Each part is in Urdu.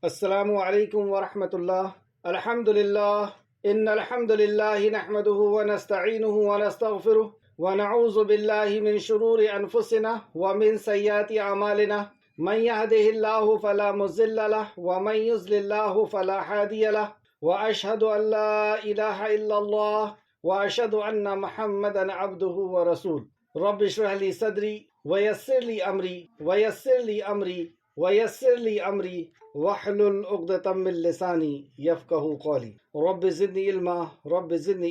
السلام علیکم ورحمۃ اللہ۔ الحمد للہ ان الحمد للہ نحمده ونستعینه ونستغفره ونعوذ باللہ من شرور انفسنا ومن سیئات اعمالنا من يهده الله فلا مضل له ومن يضلل الله فلا هادي له واشهد ان لا اله الا الله واشهد ان محمدا عبده ورسوله رب اشرح لي صدری ويسر لي امری ويسر لي امری واحلل عقدۃ من لسانی یفقہوا قولی رب زدنی علما رب زدنی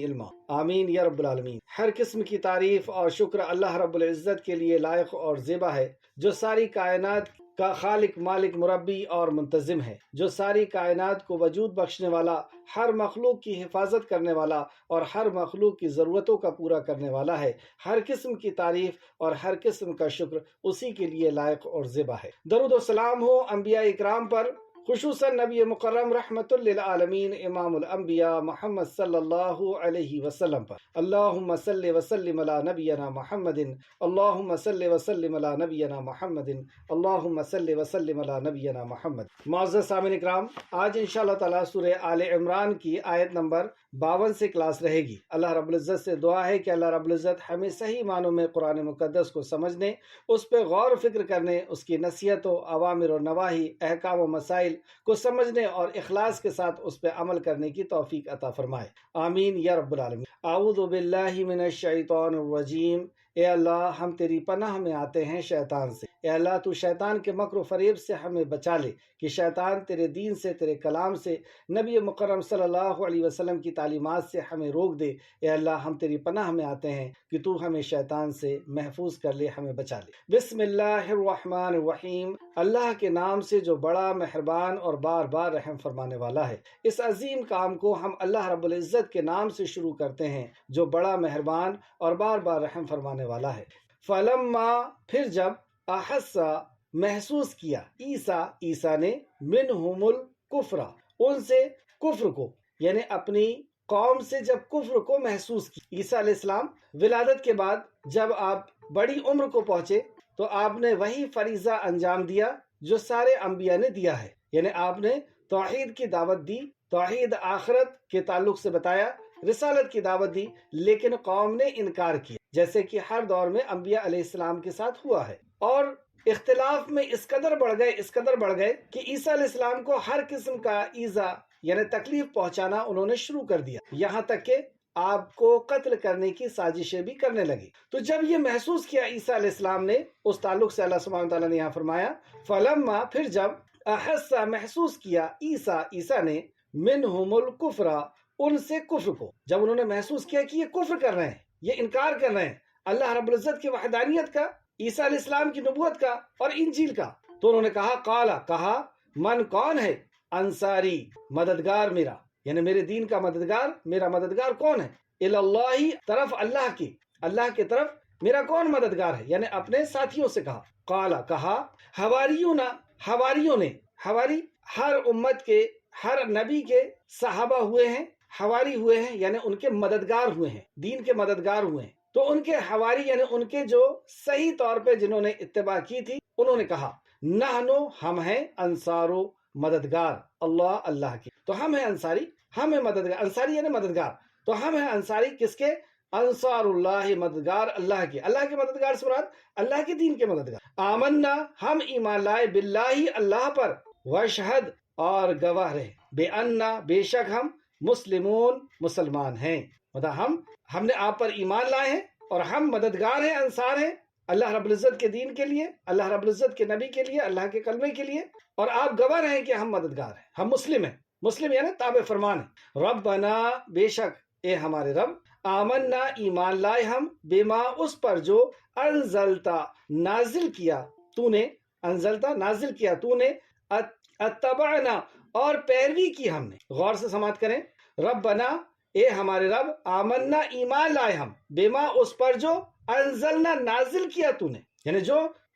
علما آمین یا رب العالمین۔ ہر قسم کی تعریف اور شکر اللہ رب العزت کے لیے لائق اور زیبا ہے، جو ساری کائنات کا خالق، مالک، مربی اور منتظم ہے، جو ساری کائنات کو وجود بخشنے والا، ہر مخلوق کی حفاظت کرنے والا اور ہر مخلوق کی ضرورتوں کا پورا کرنے والا ہے۔ ہر قسم کی تعریف اور ہر قسم کا شکر اسی کے لیے لائق اور زیبا ہے۔ درود و سلام ہو انبیاء اکرام پر، خصوصاً نبی مکرم رحمت للعالمین امام الانبیاء محمد صلی اللہ علیہ وسلم پر۔ اللہم صلی وسلم علی نبینا محمد، اللہم صلی وسلم علی نبینا محمد، اللہم صلی وسلم علی نبینا محمد۔ معزز سامعین اکرام، آج انشاءاللہ تعالیٰ سورہ آل عمران کی آیت نمبر 52 سے کلاس رہے گی۔ اللہ رب العزت سے دعا ہے کہ اللہ رب العزت ہمیں صحیح معنوں میں قرآن مقدس کو سمجھنے، اس پہ غور و فکر کرنے، اس کی نصیحت و اوامر و نواہی، احکام و مسائل کو سمجھنے اور اخلاص کے ساتھ اس پہ عمل کرنے کی توفیق عطا فرمائے، آمین یا رب العالمین۔ اعوذ باللہ من الشیطان الرجیم۔ اے اللہ، ہم تیری پناہ میں آتے ہیں شیطان سے۔ اے اللہ، تو شیطان کے مکر و فریب سے ہمیں بچا لے کہ شیطان تیرے دین سے، تیرے کلام سے، نبی مکرم صلی اللہ علیہ وسلم کی تعلیمات سے ہمیں روک دے۔ اے اللہ، ہم تیری پناہ میں آتے ہیں کہ تو ہمیں شیطان سے محفوظ کر لے، ہمیں بچا لے۔ بسم اللہ الرحمن الرحیم۔ اللہ کے نام سے جو بڑا مہربان اور بار بار رحم فرمانے والا ہے۔ اس عظیم کام کو ہم اللہ رب العزت کے نام سے شروع کرتے ہیں جو بڑا مہربان اور بار بار رحم فرمانے والا ہے۔ فلما، پھر جب، احسا، محسوس کیا، عیسیٰ نے، منہم الکفر، ان سے کفر کو، یعنی اپنی قوم سے جب کفر کو محسوس کیا۔ عیسیٰ علیہ السلام ولادت کے بعد جب آپ بڑی عمر کو پہنچے تو آپ نے وہی فریضہ انجام دیا جو سارے انبیاء نے دیا ہے، یعنی آپ نے توحید کی دعوت دی، توحید آخرت کے تعلق سے بتایا، رسالت کی دعوت دی، لیکن قوم نے انکار کیا، جیسے کہ ہر دور میں انبیاء علیہ السلام کے ساتھ ہوا ہے۔ اور اختلاف میں اس قدر بڑھ گئے کہ عیسیٰ علیہ السلام کو ہر قسم کا ایذا یعنی تکلیف پہنچانا انہوں نے شروع کر دیا، یہاں تک کہ آپ کو قتل کرنے کی سازشیں بھی کرنے لگی۔ تو جب یہ محسوس کیا عیسیٰ علیہ السلام نے، اس تعلق سے اللہ سبحانہ وتعالیٰ نے یہاں فرمایا فلما، پھر جب، احسا، محسوس کیا، عیسیٰ نے، منہم الکفر، ان سے کفر کو، جب انہوں نے محسوس کیا کہ یہ کفر کر رہے ہیں، یہ انکار کر رہے ہیں اللہ رب العزت کی وحدانیت کا، عیسیٰ علیہ السلام کی نبوت کا اور انجیل کا، تو انہوں نے کہا من، کون ہے، انصاری، مددگار میرا، یعنی میرے دین کا مددگار، میرا مددگار کون ہے، اللہ، طرف اللہ کی طرف میرا کون مددگار ہے، یعنی اپنے ساتھیوں سے کہا حواریوں نے، حواری ہر امت کے، ہر نبی کے صحابہ ہوئے ہیں، حواری ہوئے ہیں، یعنی ان کے مددگار ہوئے ہیں، دین کے مددگار ہوئے ہیں۔ تو ان کے حواری یعنی ان کے جو صحیح طور پہ جنہوں نے اتباع کی تھی، انہوں نے کہا نحنو، ہم ہیں، انصارو، مددگار، اللہ کی، تو ہم ہیں انصاری، ہم ہیں مددگار، انصاری یعنی مددگار، تو ہم ہیں انصاری کس کے، انصار اللہ، مددگار اللہ کے مددگار سے مراد اللہ کے دین کے مددگار۔ آمنا، ہم ایمان لائے، باللہ، اللہ پر، وشہد، اور گواہ رہے، بے انا، بے شک ہم، مسلمون، مسلمان ہیں، مطلب ہم نے آپ پر ایمان لائے ہیں اور ہم مددگار ہیں، انصار ہیں اللہ رب العزت کے دین کے لیے، اللہ رب العزت کے نبی کے لیے، اللہ کے کلمے کے لیے، اور آپ گواہ رہیں کہ ہم مددگار ہیں، ہم مسلم ہیں، مسلم یعنی تابع فرمان ہیں۔ ربنا، بے شک اے ہمارے رب، آمنا، ایمان لائے ہم، بما، اس پر جو، انزلتا، نازل کیا تو نے، اتبعنا، اور پیروی کی ہم نے، غور سے سماعت کریں، ربنا، اے ہمارے رب، آمنا، ایمان لائے ہم، بما، اس پر جو، انزلنا، نازل کیا تو نے، یعنی جو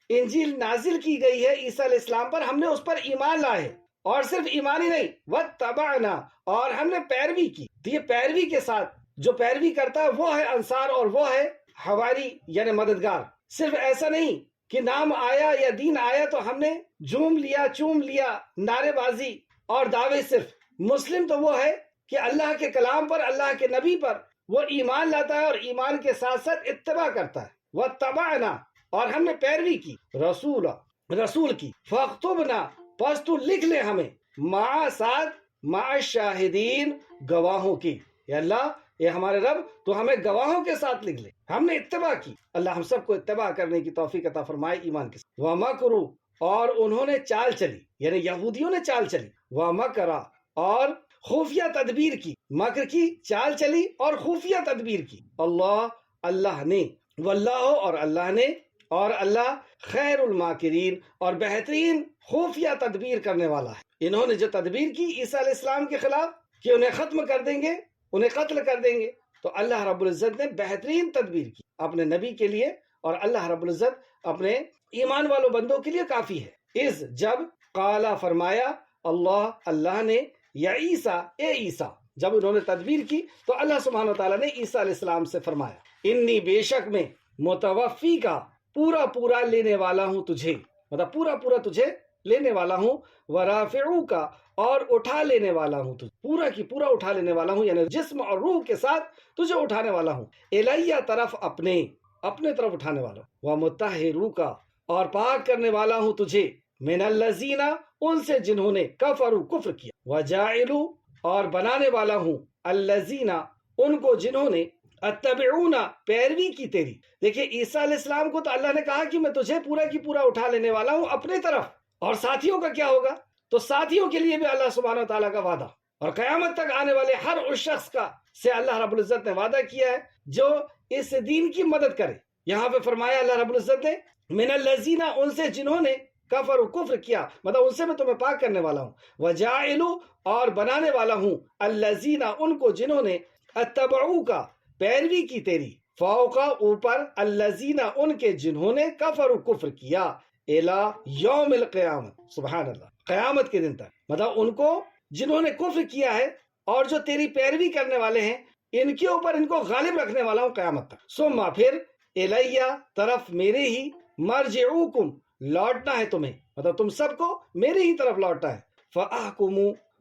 انجیل نازل کی گئی ہے عیسیٰ علیہ السلام پر، ہم نے اس پر ایمان لائے ہیں، اور صرف ایمان ہی نہیں، واتبعنا، اور ہم نے پیروی کی، تو یہ پیروی کے ساتھ جو پیروی کرتا ہے وہ ہے انصار اور وہ ہے حواری یعنی مددگار۔ صرف ایسا نہیں کہ نام آیا یا دین آیا تو ہم نے جھوم لیا، چوم لیا، نعرے بازی اور دعوے صرف۔ مسلم تو وہ ہے کہ اللہ کے کلام پر، اللہ کے نبی پر وہ ایمان لاتا ہے اور ایمان کے ساتھ ساتھ اتباع کرتا ہے۔ وَاتَّبَعْنَا، اور ہم نے پیروی کی، رسول کی، فَاكْتُبْنَا، پس تو لکھ لے ہمیں، مع ساتھ، مع الشاہدین، گواہوں کی۔ یا اللہ، یہ ہمارے رب تو ہمیں گواہوں کے ساتھ لکھ لے، ہم نے اتباع کی۔ اللہ ہم سب کو اتباع کرنے کی توفیق عطا فرمائے ایمان کے ساتھ۔ وَمَكْرُوا، اور انہوں نے چال چلی، یعنی یہودیوں نے چال چلی۔ وَمَكَرَ، اور خفیہ تدبیر کی، مکر کی، چال چلی اور خفیہ تدبیر کی، اللہ نے، واللہ، اور اللہ نے، اور اللہ خیر الماکرین، اور بہترین خفیہ تدبیر کرنے والا ہے۔ انہوں نے جو تدبیر کی عیسیٰ علیہ السلام کے خلاف کہ انہیں ختم کر دیں گے، انہیں قتل کر دیں گے، تو اللہ رب العزت نے بہترین تدبیر کی اپنے نبی کے لیے، اور اللہ رب العزت اپنے ایمان والوں بندوں کے لیے کافی ہے۔ اس جب قالا، فرمایا، اللہ نے، یا عیسیٰ، اے عیسیٰ، جب انہوں نے تدبیر کی تو اللہ سبحانہ وتعالیٰ نے عیسیٰ علیہ السلام سے فرمایا، انی، بے شک میں، متوفی کا، پورا لینے والا ہوں تجھے، مطلب پورا تجھے لینے والا ہوں، ورافعو کا، اور اٹھا لینے والا ہوں تجھے، پورا کی پورا اٹھا لینے والا ہوں، یعنی جسم اور روح کے ساتھ تجھے اٹھانے والا ہوں، الیہ، طرف اپنے طرف اٹھانے والا ہوں، ومطہرو کا، اور پاک کرنے والا ہوں تجھے، من الذین، ان سے جنہوں نے کفروا، کفر کیا، وجاعلوا، اور بنانے والا ہوں، الذین، ان کو جنہوں نے اتبعون، پیروی کی تیری۔ دیکھیں عیسیٰ علیہ السلام کو تو اللہ نے کہا کہ میں تجھے پورا کی پورا اٹھا لینے والا ہوں اپنے طرف، اور ساتھیوں کا کیا ہوگا؟ تو ساتھیوں کے لیے بھی اللہ سبحانہ وتعالیٰ کا وعدہ، اور قیامت تک آنے والے ہر اس شخص کا سے اللہ رب العزت نے وعدہ کیا ہے جو اس دین کی مدد کرے۔ یہاں پہ فرمایا اللہ رب العزت نے، من الذین، ان سے جنہوں نے کفر، کفر کیا، مطلب ان سے میں تمہیں پاک کرنے والا ہوں، وجاعلوا، اور بنانے والا ہوں، الذین، ان کو جنہوں نے اتبعوا کا، پیروی کی تیری، فوقا، اوپر، الذین، ان کے جنہوں نے کفر، کفر کیا، الی یوم القیامت، سبحان اللہ، قیامت کے دن تک، مطلب ان کو جنہوں نے کفر کیا ہے اور جو تیری پیروی کرنے والے ہیں، ان کے اوپر ان کو غالب رکھنے والا ہوں قیامت تک۔ ثم، پھر، الیہ، طرف میرے ہی، مرجعوکم، لوٹنا ہے تمہیں، مطلب تم سب کو میرے ہی طرف لوٹنا ہے، فاحکم،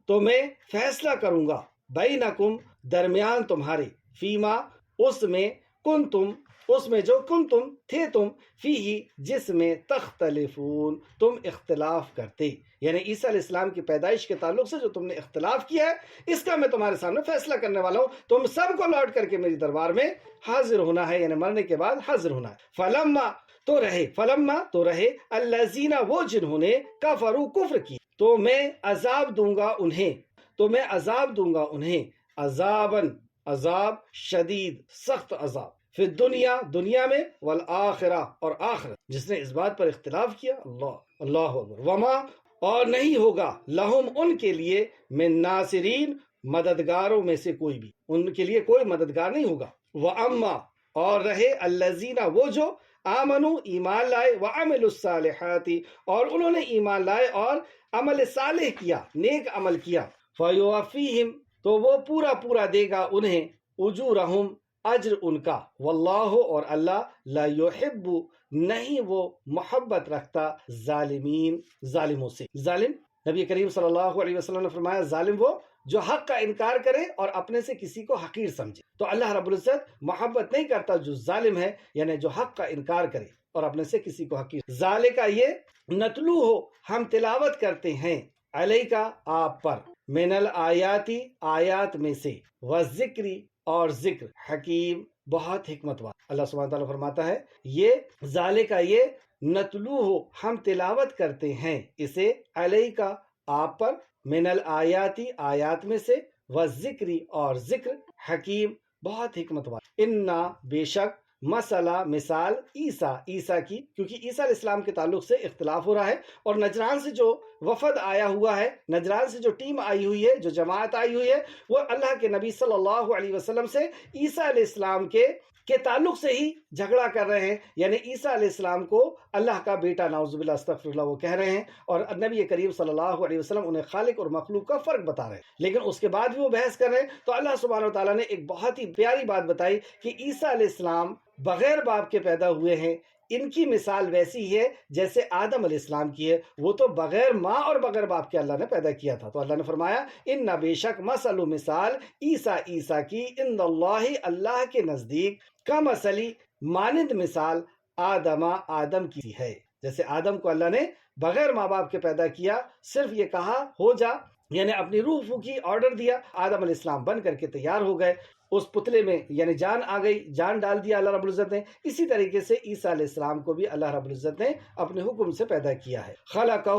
تو میں فیصلہ کروں گا، بینکم، درمیان تمہارے، فیما، اس میں، کنتم، اس میں جو کنتم، تھے تم، فیہ، جس میں، تختلفون، تم اختلاف کرتے، یعنی عیسیٰ علیہ السلام کی پیدائش کے تعلق سے جو تم نے اختلاف کیا ہے، اس کا میں تمہارے سامنے فیصلہ کرنے والا ہوں، تم سب کو لوٹ کر کے میری دربار میں حاضر ہونا ہے، یعنی مرنے کے بعد حاضر ہونا ہے۔ فلما، تو رہے الذین، وہ جنہوں نے کفروا، کفر کی، تو میں عذاب دوں گا انہیں، عذاباً، عذاب، شدید، سخت عذاب، فی الدنیا، دنیا میں، والآخرہ، اور آخرت، جس نے اس بات پر اختلاف کیا، اللہ اکبر، وما، اور نہیں ہوگا، لہم، ان کے لیے، من ناصرین، مددگاروں میں سے کوئی بھی، ان کے لیے کوئی مددگار نہیں ہوگا، وَأَمَّا، اور رہے الذین، وہ جو آمنو، ایمان لائے، وعملوا الصالحات، اور انہوں نے ایمان لائے اور عمل صالح کیا، نیک عمل کیا، فیوفیہم، تو وہ پورا دے گا انہیں، اجورہم، اجر ان کا، واللہ، اور اللہ، لا یحب، نہیں وہ محبت رکھتا، ظالمین، ظالموں سے۔ ظالم، نبی کریم صلی اللہ علیہ وسلم نے فرمایا، ظالم وہ جو حق کا انکار کرے اور اپنے سے کسی کو حقیر سمجھے، تو اللہ رب العزت محبت نہیں کرتا جو ظالم ہے، یعنی جو حق کا انکار کرے اور اپنے سے کسی کو حقیر۔ ذالک، یہ، نتلو ہو، ہم تلاوت کرتے ہیں، علیک، آپ پر، من الآیاتی، آیات میں سے، والذکری، اور ذکر، حکیم، بہت حکمت والا۔ اللہ سبحانہ تعالیٰ فرماتا ہے، یہ ذالک، یہ، نتلو ہو، ہم تلاوت کرتے ہیں اسے، علیک، آپ پر، من الآیاتی، آیات میں سے، والذکری، اور ذکر، حکیم، بہت حکمت والا۔ انا، بے شک، مسئلہ، مثال، عیسیٰ کی، کیونکہ عیسیٰ علیہ السلام کے تعلق سے اختلاف ہو رہا ہے، اور نجران سے جو وفد آیا ہوا ہے، نجران سے جو ٹیم آئی ہوئی ہے، جو جماعت آئی ہوئی ہے، وہ اللہ کے نبی صلی اللہ علیہ وسلم سے عیسیٰ علیہ السلام کے تعلق سے ہی جھگڑا کر رہے ہیں، یعنی عیسیٰ علیہ السلام کو اللہ کا بیٹا، نعوذ باللہ، استغفر اللہ، وہ کہہ رہے ہیں، اور نبی کریم صلی اللہ علیہ وسلم انہیں خالق اور مخلوق کا فرق بتا رہے ہیں، لیکن اس کے بعد بھی وہ بحث کر رہے ہیں۔ تو اللہ سبحانہ و تعالیٰ نے ایک بہت ہی پیاری بات بتائی کہ عیسیٰ علیہ السلام بغیر باپ کے پیدا ہوئے ہیں، ان کی مثال ویسی ہے جیسے آدم علیہ السلام کی ہے، وہ تو بغیر ماں اور بغیر باپ کے اللہ نے پیدا کیا تھا۔ تو اللہ نے فرمایا ان بے شک مثل مثال عیسیٰ کی عند اللہ اللہ کے نزدیک کا مثلی مانند مثال آدم کی ہے۔ جیسے آدم کو اللہ نے بغیر ماں باپ کے پیدا کیا، صرف یہ کہا ہو جا، یعنی اپنی روح پھونکی، آرڈر دیا، آدم علیہ السلام بن کر کے تیار ہو گئے، اس پتلے میں یعنی جان آ گئی، جان ڈال دیا اللہ رب العزت نے۔ اسی طریقے سے عیسیٰ علیہ السلام کو بھی اللہ رب العزت نے اپنے حکم سے پیدا کیا ہے۔ خلقہ،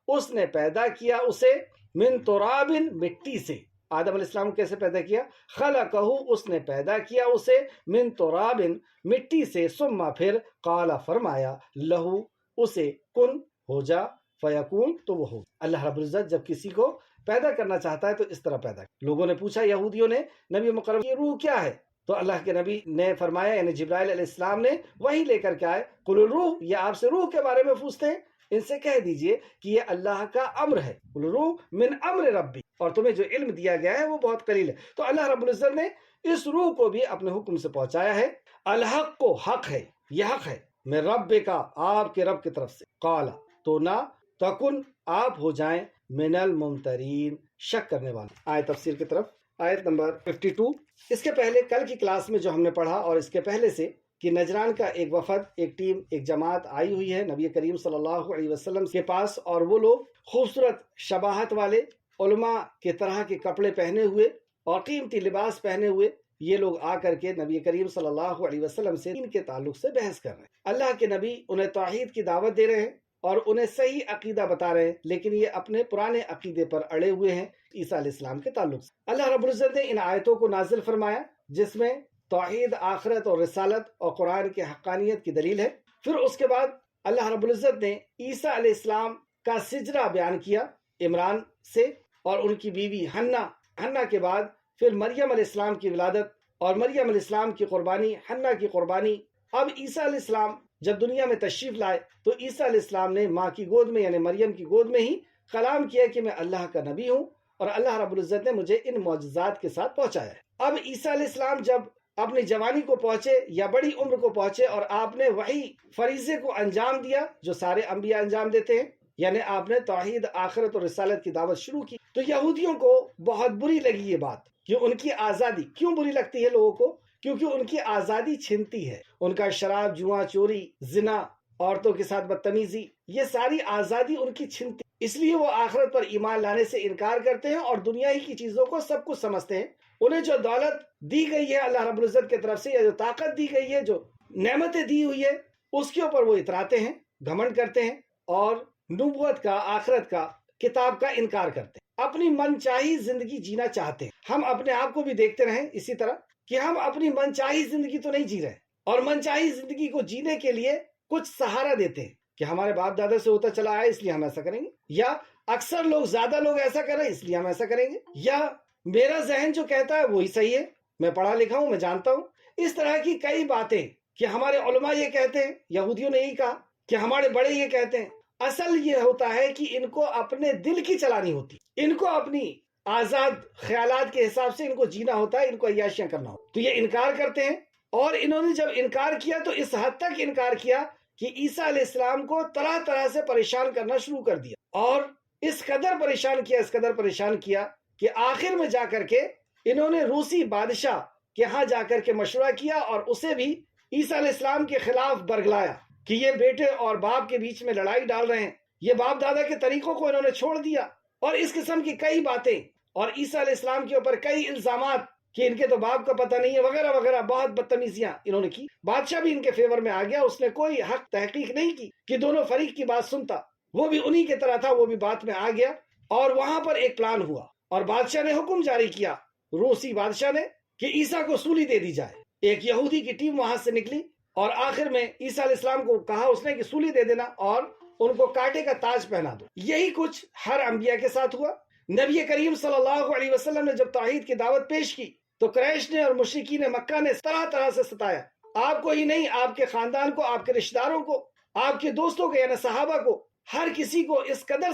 اس نے پیدا کیا اسے، من تراب، مٹی سے۔ آدم علیہ السلام کو کیسے پیدا کیا؟ خلقہ، اس نے پیدا کیا اسے، من تراب، مٹی سے، ثم پھر، قال فرمایا، لہو، اسے، کن، ہو جا، فیکون، تو وہ ہو۔ اللہ رب العزت جب کسی کو پیدا کرنا چاہتا ہے تو اس طرح پیدا کرتا ہے۔ لوگوں نے پوچھا، یہودیوں نے، نبی مکرم کی روح کیا ہے؟ تو اللہ کے نبی نے فرمایا، یعنی جبرائیل علیہ السلام نے وہی لے کر کے آئے، قل الروح، یہ آپ سے روح کے بارے میں پوچھتے ہیں، ان سے کہہ دیجئے کہ یہ اللہ کا امر ہے، قل الروح من امر ربی، اور تمہیں جو علم دیا گیا ہے وہ بہت قلیل ہے۔ تو اللہ رب العزت نے اس روح کو بھی اپنے حکم سے پہنچایا ہے۔ الحق کو، حق ہے، یہ حق ہے، میں رب کا، آپ کے رب کی طرف سے، قال، تو نہ، تکن، آپ ہو جائیں، من الممترین، شک کرنے والے۔ آیت تفسیر کی طرف، آیت نمبر 52۔ اس کے پہلے کل کی کلاس میں جو ہم نے پڑھا، اور اس کے پہلے سے، کہ نجران کا ایک وفد، ایک ٹیم، ایک جماعت آئی ہوئی ہے نبی کریم صلی اللہ علیہ وسلم کے پاس، اور وہ لوگ خوبصورت شباہت والے، علماء کے طرح کے کپڑے پہنے ہوئے اور قیمتی لباس پہنے ہوئے، یہ لوگ آ کر کے نبی کریم صلی اللہ علیہ وسلم سے ان کے تعلق سے بحث کر رہے ہیں۔ اللہ کے نبی انہیں توحید کی دعوت دے رہے ہیں اور انہیں صحیح عقیدہ بتا رہے ہیں، لیکن یہ اپنے پرانے عقیدے پر اڑے ہوئے ہیں عیسیٰ علیہ السلام کے تعلق سے۔ اللہ رب العزت نے ان آیتوں کو نازل فرمایا جس میں توحید، آخرت اور رسالت اور قرآن کی حقانیت کی دلیل ہے۔ پھر اس کے بعد اللہ رب العزت نے عیسیٰ علیہ السلام کا سجرہ بیان کیا عمران سے، اور ان کی بیوی حنا کے بعد پھر مریم علیہ السلام کی ولادت اور مریم علیہ السلام کی قربانی، حنا کی قربانی۔ اب عیسیٰ علیہ السلام جب دنیا میں تشریف لائے تو عیسیٰ علیہ السلام نے ماں کی گود میں یعنی مریم کی گود میں ہی کلام کیا کہ میں اللہ کا نبی ہوں اور اللہ رب العزت نے مجھے ان معجزات کے ساتھ پہنچایا ہے۔ اب عیسیٰ علیہ السلام جب اپنی جوانی کو پہنچے یا بڑی عمر کو پہنچے اور آپ نے وہی فریضے کو انجام دیا جو سارے انبیاء انجام دیتے ہیں، یعنی آپ نے توحید، آخرت اور رسالت کی دعوت شروع کی، تو یہودیوں کو بہت بری لگی یہ بات کہ ان کی آزادی کیوں بری لگتی ہے لوگوں کو؟ کیونکہ ان کی آزادی چھنتی ہے، ان کا شراب، جوا، چوری، زنا، عورتوں کے ساتھ بدتمیزی، یہ ساری آزادی ان کی چھنتی، اس لیے وہ آخرت پر ایمان لانے سے انکار کرتے ہیں اور دنیا ہی کی چیزوں کو سب کچھ سمجھتے ہیں۔ انہیں جو دولت دی گئی ہے اللہ رب العزت کی طرف سے، یا جو طاقت دی گئی ہے، جو نعمتیں دی ہوئی ہے، اس کے اوپر وہ اتراتے ہیں، گھمنڈ کرتے ہیں اور نبوت کا، آخرت کا، کتاب کا انکار کرتے ہیں، اپنی من چاہی زندگی جینا چاہتے ہیں۔ ہم اپنے آپ کو بھی دیکھتے رہیں اسی طرح کہ ہم اپنی من چاہی زندگی تو نہیں جی رہے، اور من چاہی زندگی کو جینے کے لیے کچھ سہارا دیتے ہیں کہ ہمارے باپ دادا سے ہوتا چلا آیا اس لیے ہم ایسا کریں گے، یا اکثر لوگ، زیادہ لوگ ایسا کر رہے ہیں اس لیے ہم ایسا کریں گے، یا میرا ذہن جو کہتا ہے وہی صحیح ہے، میں پڑھا لکھا ہوں، میں جانتا ہوں۔ اس طرح کی کئی باتیں کہ ہمارے علماء یہ کہتے ہیں، یہودیوں نے یہی کہا کہ ہمارے بڑے یہ کہتے ہیں۔ اصل یہ ہوتا ہے کہ ان کو اپنے دل کی چلانی ہوتی، ان کو اپنی آزاد خیالات کے حساب سے ان کو جینا ہوتا ہے، ان کو عیاشیاں کرنا ہوتا ہے، تو یہ انکار کرتے ہیں۔ اور انہوں نے جب انکار کیا تو اس حد تک انکار کیا کہ عیسیٰ علیہ السلام کو طرح طرح سے پریشان کرنا شروع کر دیا، اور اس قدر پریشان کیا کہ آخر میں جا کر کے انہوں نے روسی بادشاہ کے ہاں جا کر کے مشورہ کیا اور اسے بھی عیسیٰ علیہ السلام کے خلاف برگلایا کہ یہ بیٹے اور باپ کے بیچ میں لڑائی ڈال رہے ہیں، یہ باپ دادا کے طریقوں کو انہوں نے چھوڑ دیا، اور اس قسم کی کئی باتیں، اور عیسیٰ علیہ السلام کے اوپر کئی الزامات کہ ان کے تو باپ کا پتہ نہیں ہے، وغیرہ وغیرہ، بہت بدتمیزیاں انہوں نے کی۔ بادشاہ بھی ان کے فیور میں آ گیا، اس نے کوئی حق تحقیق نہیں کی کہ دونوں فریق کی بات سنتا، وہ بھی انہی کی طرح تھا، وہ بھی بات میں آ گیا، اور وہاں پر ایک پلان ہوا، اور بادشاہ نے حکم جاری کیا، روسی بادشاہ نے، کہ عیسیٰ کو سولی دے دی جائے۔ ایک یہودی کی ٹیم وہاں سے نکلی اور آخر میں عیسیٰ علیہ السلام کو کہا اس نے کہ سولی دے دینا اور ان کو کانٹے کا تاج پہنا دو۔ یہی کچھ ہر انبیاء کے ساتھ ہوا۔ نبی کریم صلی اللہ علیہ وسلم نے جب توحید کی دعوت پیش کی تو قریش نے اور مشرکین مکہ نے طرح طرح سے ستایا، آپ کو ہی نہیں، آپ کے خاندان کو، آپ کے رشتہ داروں کو، آپ کے دوستوں کو، یعنی صحابہ کو، ہر کسی کو اس قدر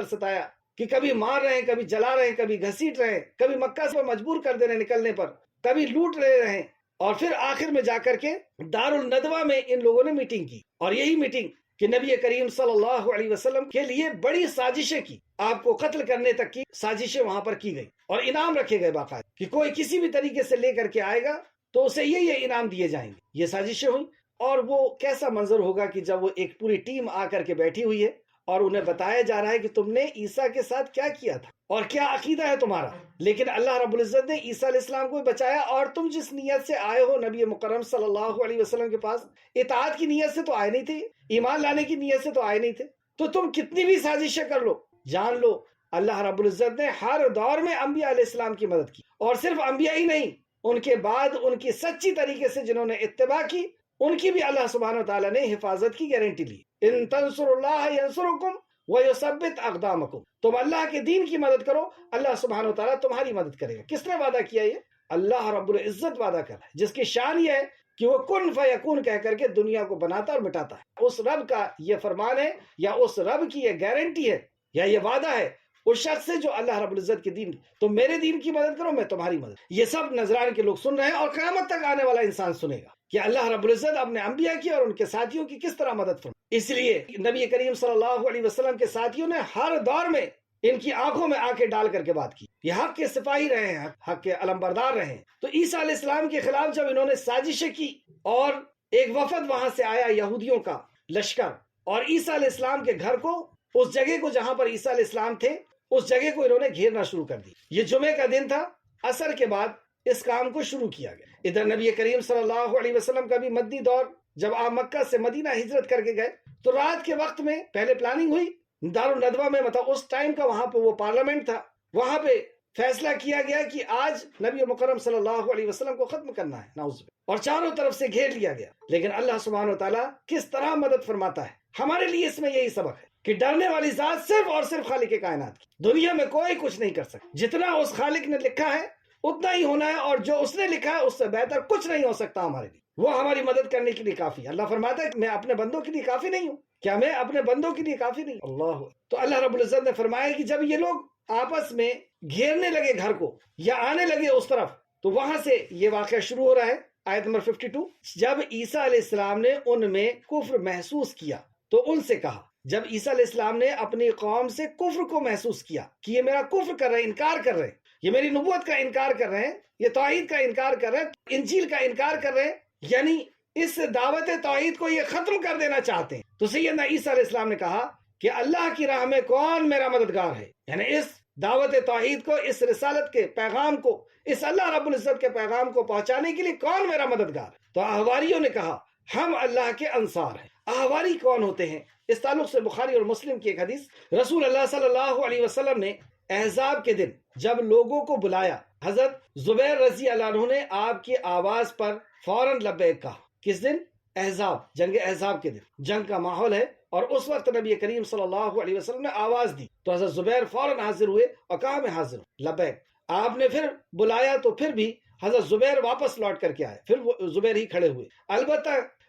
ستایا کہ کبھی مار رہے ہیں، کبھی جلا رہے ہیں، کبھی گھسیٹ رہے ہیں، کبھی مکہ سے مجبور کر دے رہے ہیں نکلنے پر، کبھی لوٹ رہے ہیں، اور پھر آخر میں جا کر کے دارالندوہ میں ان لوگوں نے میٹنگ کی، اور یہی میٹنگ کہ نبی کریم صلی اللہ علیہ وسلم کے لیے بڑی سازشیں کی، آپ کو قتل کرنے تک کی سازشیں وہاں پر کی گئی، اور انعام رکھے گئے باقاعدہ کہ کوئی کسی بھی طریقے سے لے کر کے آئے گا تو اسے یہ انعام دیے جائیں گے۔ یہ سازشیں ہوئی، اور وہ کیسا منظر ہوگا کہ جب وہ ایک پوری ٹیم آ کر کے بیٹھی ہوئی ہے اور انہیں بتایا جا رہا ہے کہ تم نے عیسیٰ کے ساتھ کیا کیا تھا اور کیا عقیدہ ہے تمہارا، لیکن اللہ رب العزت نے عیسیٰ علیہ السلام کو بچایا، اور تم جس نیت سے آئے ہو نبی مکرم صلی اللہ علیہ وسلم کے پاس، اطاعت کی نیت سے تو آئے نہیں تھے، ایمان لانے کی نیت سے تو آئے نہیں تھے، تو تم کتنی بھی سازشیں کر لو، جان لو اللہ رب العزت نے ہر دور میں انبیاء علیہ السلام کی مدد کی، اور صرف انبیاء ہی نہیں، ان کے بعد ان کی سچی طریقے سے جنہوں نے اتباع کی ان کی بھی اللہ سبحانہ وتعالی نے حفاظت کی گارنٹی لی۔ ان تنصروا اللہ ینصرکم ویثبت اقدامکم، تم اللہ کے دین کی مدد کرو، اللہ سبحانہ وتعالی تمہاری مدد کرے گا۔ کس نے وعدہ کیا؟ یہ اللہ رب العزت وعدہ کر رہا ہے، جس کی شان یہ ہے کہ وہ کن فیکون کہہ کر کے دنیا کو بناتا اور مٹاتا ہے۔ اس رب کا یہ فرمان ہے، یا اس رب کی یہ گارنٹی ہے، یا یہ وعدہ ہے اس شخص سے جو اللہ رب العزت کے دین، تم میرے دین کی مدد کرو، میں تمہاری مدد۔ یہ سب نذران کے لوگ سن رہے ہیں، اور قیامت تک آنے والا انسان سنے گا کہ اللہ رب العزت اپنے انبیاء کی اور ان کے ساتھیوں کی کس طرح مدد فرمائے۔ اس لیے نبی کریم صلی اللہ علیہ وسلم کے ساتھیوں نے ہر دور میں ان کی آنکھوں میں آنکھیں ڈال کر کے بات کی۔ یہ حق کے سپاہی رہے ہیں، حق کے علمبردار رہے ہیں۔ تو عیسیٰ علیہ السلام کے خلاف جب انہوں نے سازشیں کی، اور ایک وفد وہاں سے آیا یہودیوں کا لشکر، اور عیسیٰ علیہ السلام کے گھر کو، اس جگہ کو جہاں پر عیسیٰ علیہ السلام تھے، اس جگہ کو انہوں نے گھیرنا شروع کر دی۔ یہ جمعے کا دن تھا، عصر کے بعد اس کام کو شروع کیا گیا۔ ادھر نبی کریم صلی اللہ علیہ وسلم کا بھی مدنی دور، جب آپ مکہ سے مدینہ ہجرت کر کے گئے تو رات کے وقت میں پہلے پلاننگ ہوئی دارالندوہ میں، مطلب اس ٹائم کا وہاں پہ وہ پارلیمنٹ تھا، وہاں پہ فیصلہ کیا گیا کہ آج نبی مکرم صلی اللہ علیہ وسلم کو ختم کرنا ہے، نعوذ باللہ، اور چاروں طرف سے گھیر لیا گیا۔ لیکن اللہ سبحانہ وتعالی کس طرح مدد فرماتا ہے، ہمارے لیے اس میں یہی سبق ہے کہ ڈرنے والی ذات صرف اور صرف خالق کائنات کی، دنیا میں کوئی کچھ نہیں کر سکتا۔ جتنا اس خالق نے لکھا ہے اتنا ہی ہونا ہے، اور جو اس نے لکھا ہے اس سے بہتر کچھ نہیں ہو سکتا ہمارے لیے۔ وہ ہماری مدد کرنے کے لیے کافی ہے۔ اللہ فرماتا ہے کہ میں اپنے بندوں کے لیے کافی نہیں ہوں، کیا میں اپنے بندوں کے لیے کافی نہیں؟ اللہ۔ تو اللہ رب العزت نے فرمایا کہ جب یہ لوگ آپس میں گھیرنے لگے گھر کو، یا آنے لگے اس طرف، تو وہاں سے یہ واقعہ شروع ہو رہا ہے، آیت نمبر 52۔ جب عیسیٰ علیہ السلام نے ان میں کفر محسوس کیا تو ان سے کہا، جب عیسیٰ علیہ السلام نے اپنی قوم سے کفر کو محسوس کیا کہ یہ میرا کفر کر رہے ہیں، انکار کر رہے ہیں، یہ میری نبوت کا انکار کر رہے ہیں، یہ توحید کا انکار کر رہے ہیں، انجیل کا انکار کر رہے ہیں، یعنی اس دعوت توحید کو یہ ختم کر دینا چاہتے ہیں، تو سیدنا عیسیٰ علیہ السلام نے کہا کہ اللہ کی راہ میں کون میرا مددگار ہے، یعنی اس دعوت توحید کو، اس رسالت کے پیغام کو، اس اللہ رب العزت کے پیغام کو پہنچانے کے لیے کون میرا مددگار ہے؟ تو احواریوں نے کہا ہم اللہ کے انصار ہیں۔ احواری کون ہوتے ہیں؟ اس تعلق سے بخاری اور مسلم کی ایک حدیث، رسول اللہ صلی اللہ علیہ وسلم نے احزاب کے دن جب لوگوں کو بلایا، حضرت زبیر رضی اللہ عنہ نے آپ کی آواز پر فوراً لبیک کہا۔ کس دن؟ احزاب، جنگ احزاب کے دن، جنگ کا ماحول ہے، اور اس وقت نبی کریم صلی اللہ علیہ وسلم نے آواز دی تو حضرت زبیر فوراً حاضر ہوئے اور کہا میں حاضر ہوں، لبیک۔ آپ نے پھر بلایا تو پھر بھی حضرت زبیر واپس لوٹ کر کے آئے، پھر وہ زبیر ہی کھڑے ہوئے۔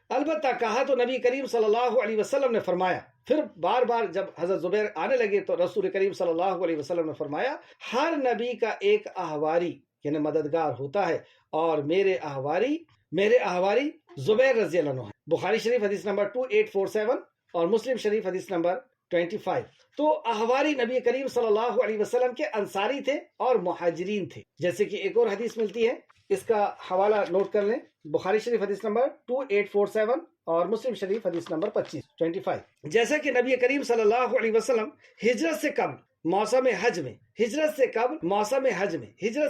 البتہ کہا تو نبی کریم صلی اللہ علیہ وسلم نے فرمایا، پھر بار بار جب حضرت زبیر آنے لگے تو رسول کریم صلی اللہ علیہ وسلم نے فرمایا ہر نبی کا ایک احواری یعنی مددگار ہوتا ہے، اور میرے احواری زبیر رضی اللہ عنہ ہے۔ بخاری شریف حدیث نمبر 2847 اور مسلم شریف حدیث نمبر 25۔ تو احواری نبی کریم صلی اللہ علیہ وسلم کے انصاری تھے اور مہاجرین تھے، جیسے کہ ایک اور حدیث ملتی ہے، اس کا حوالہ نوٹ کر لیں، بخاری شریف حدیث نمبر 2847 اور مسلم شریف حدیث نمبر 25۔ جیسا کہ نبی کریم صلی اللہ علیہ وسلم ہجرت سے قبل موسم ہجرت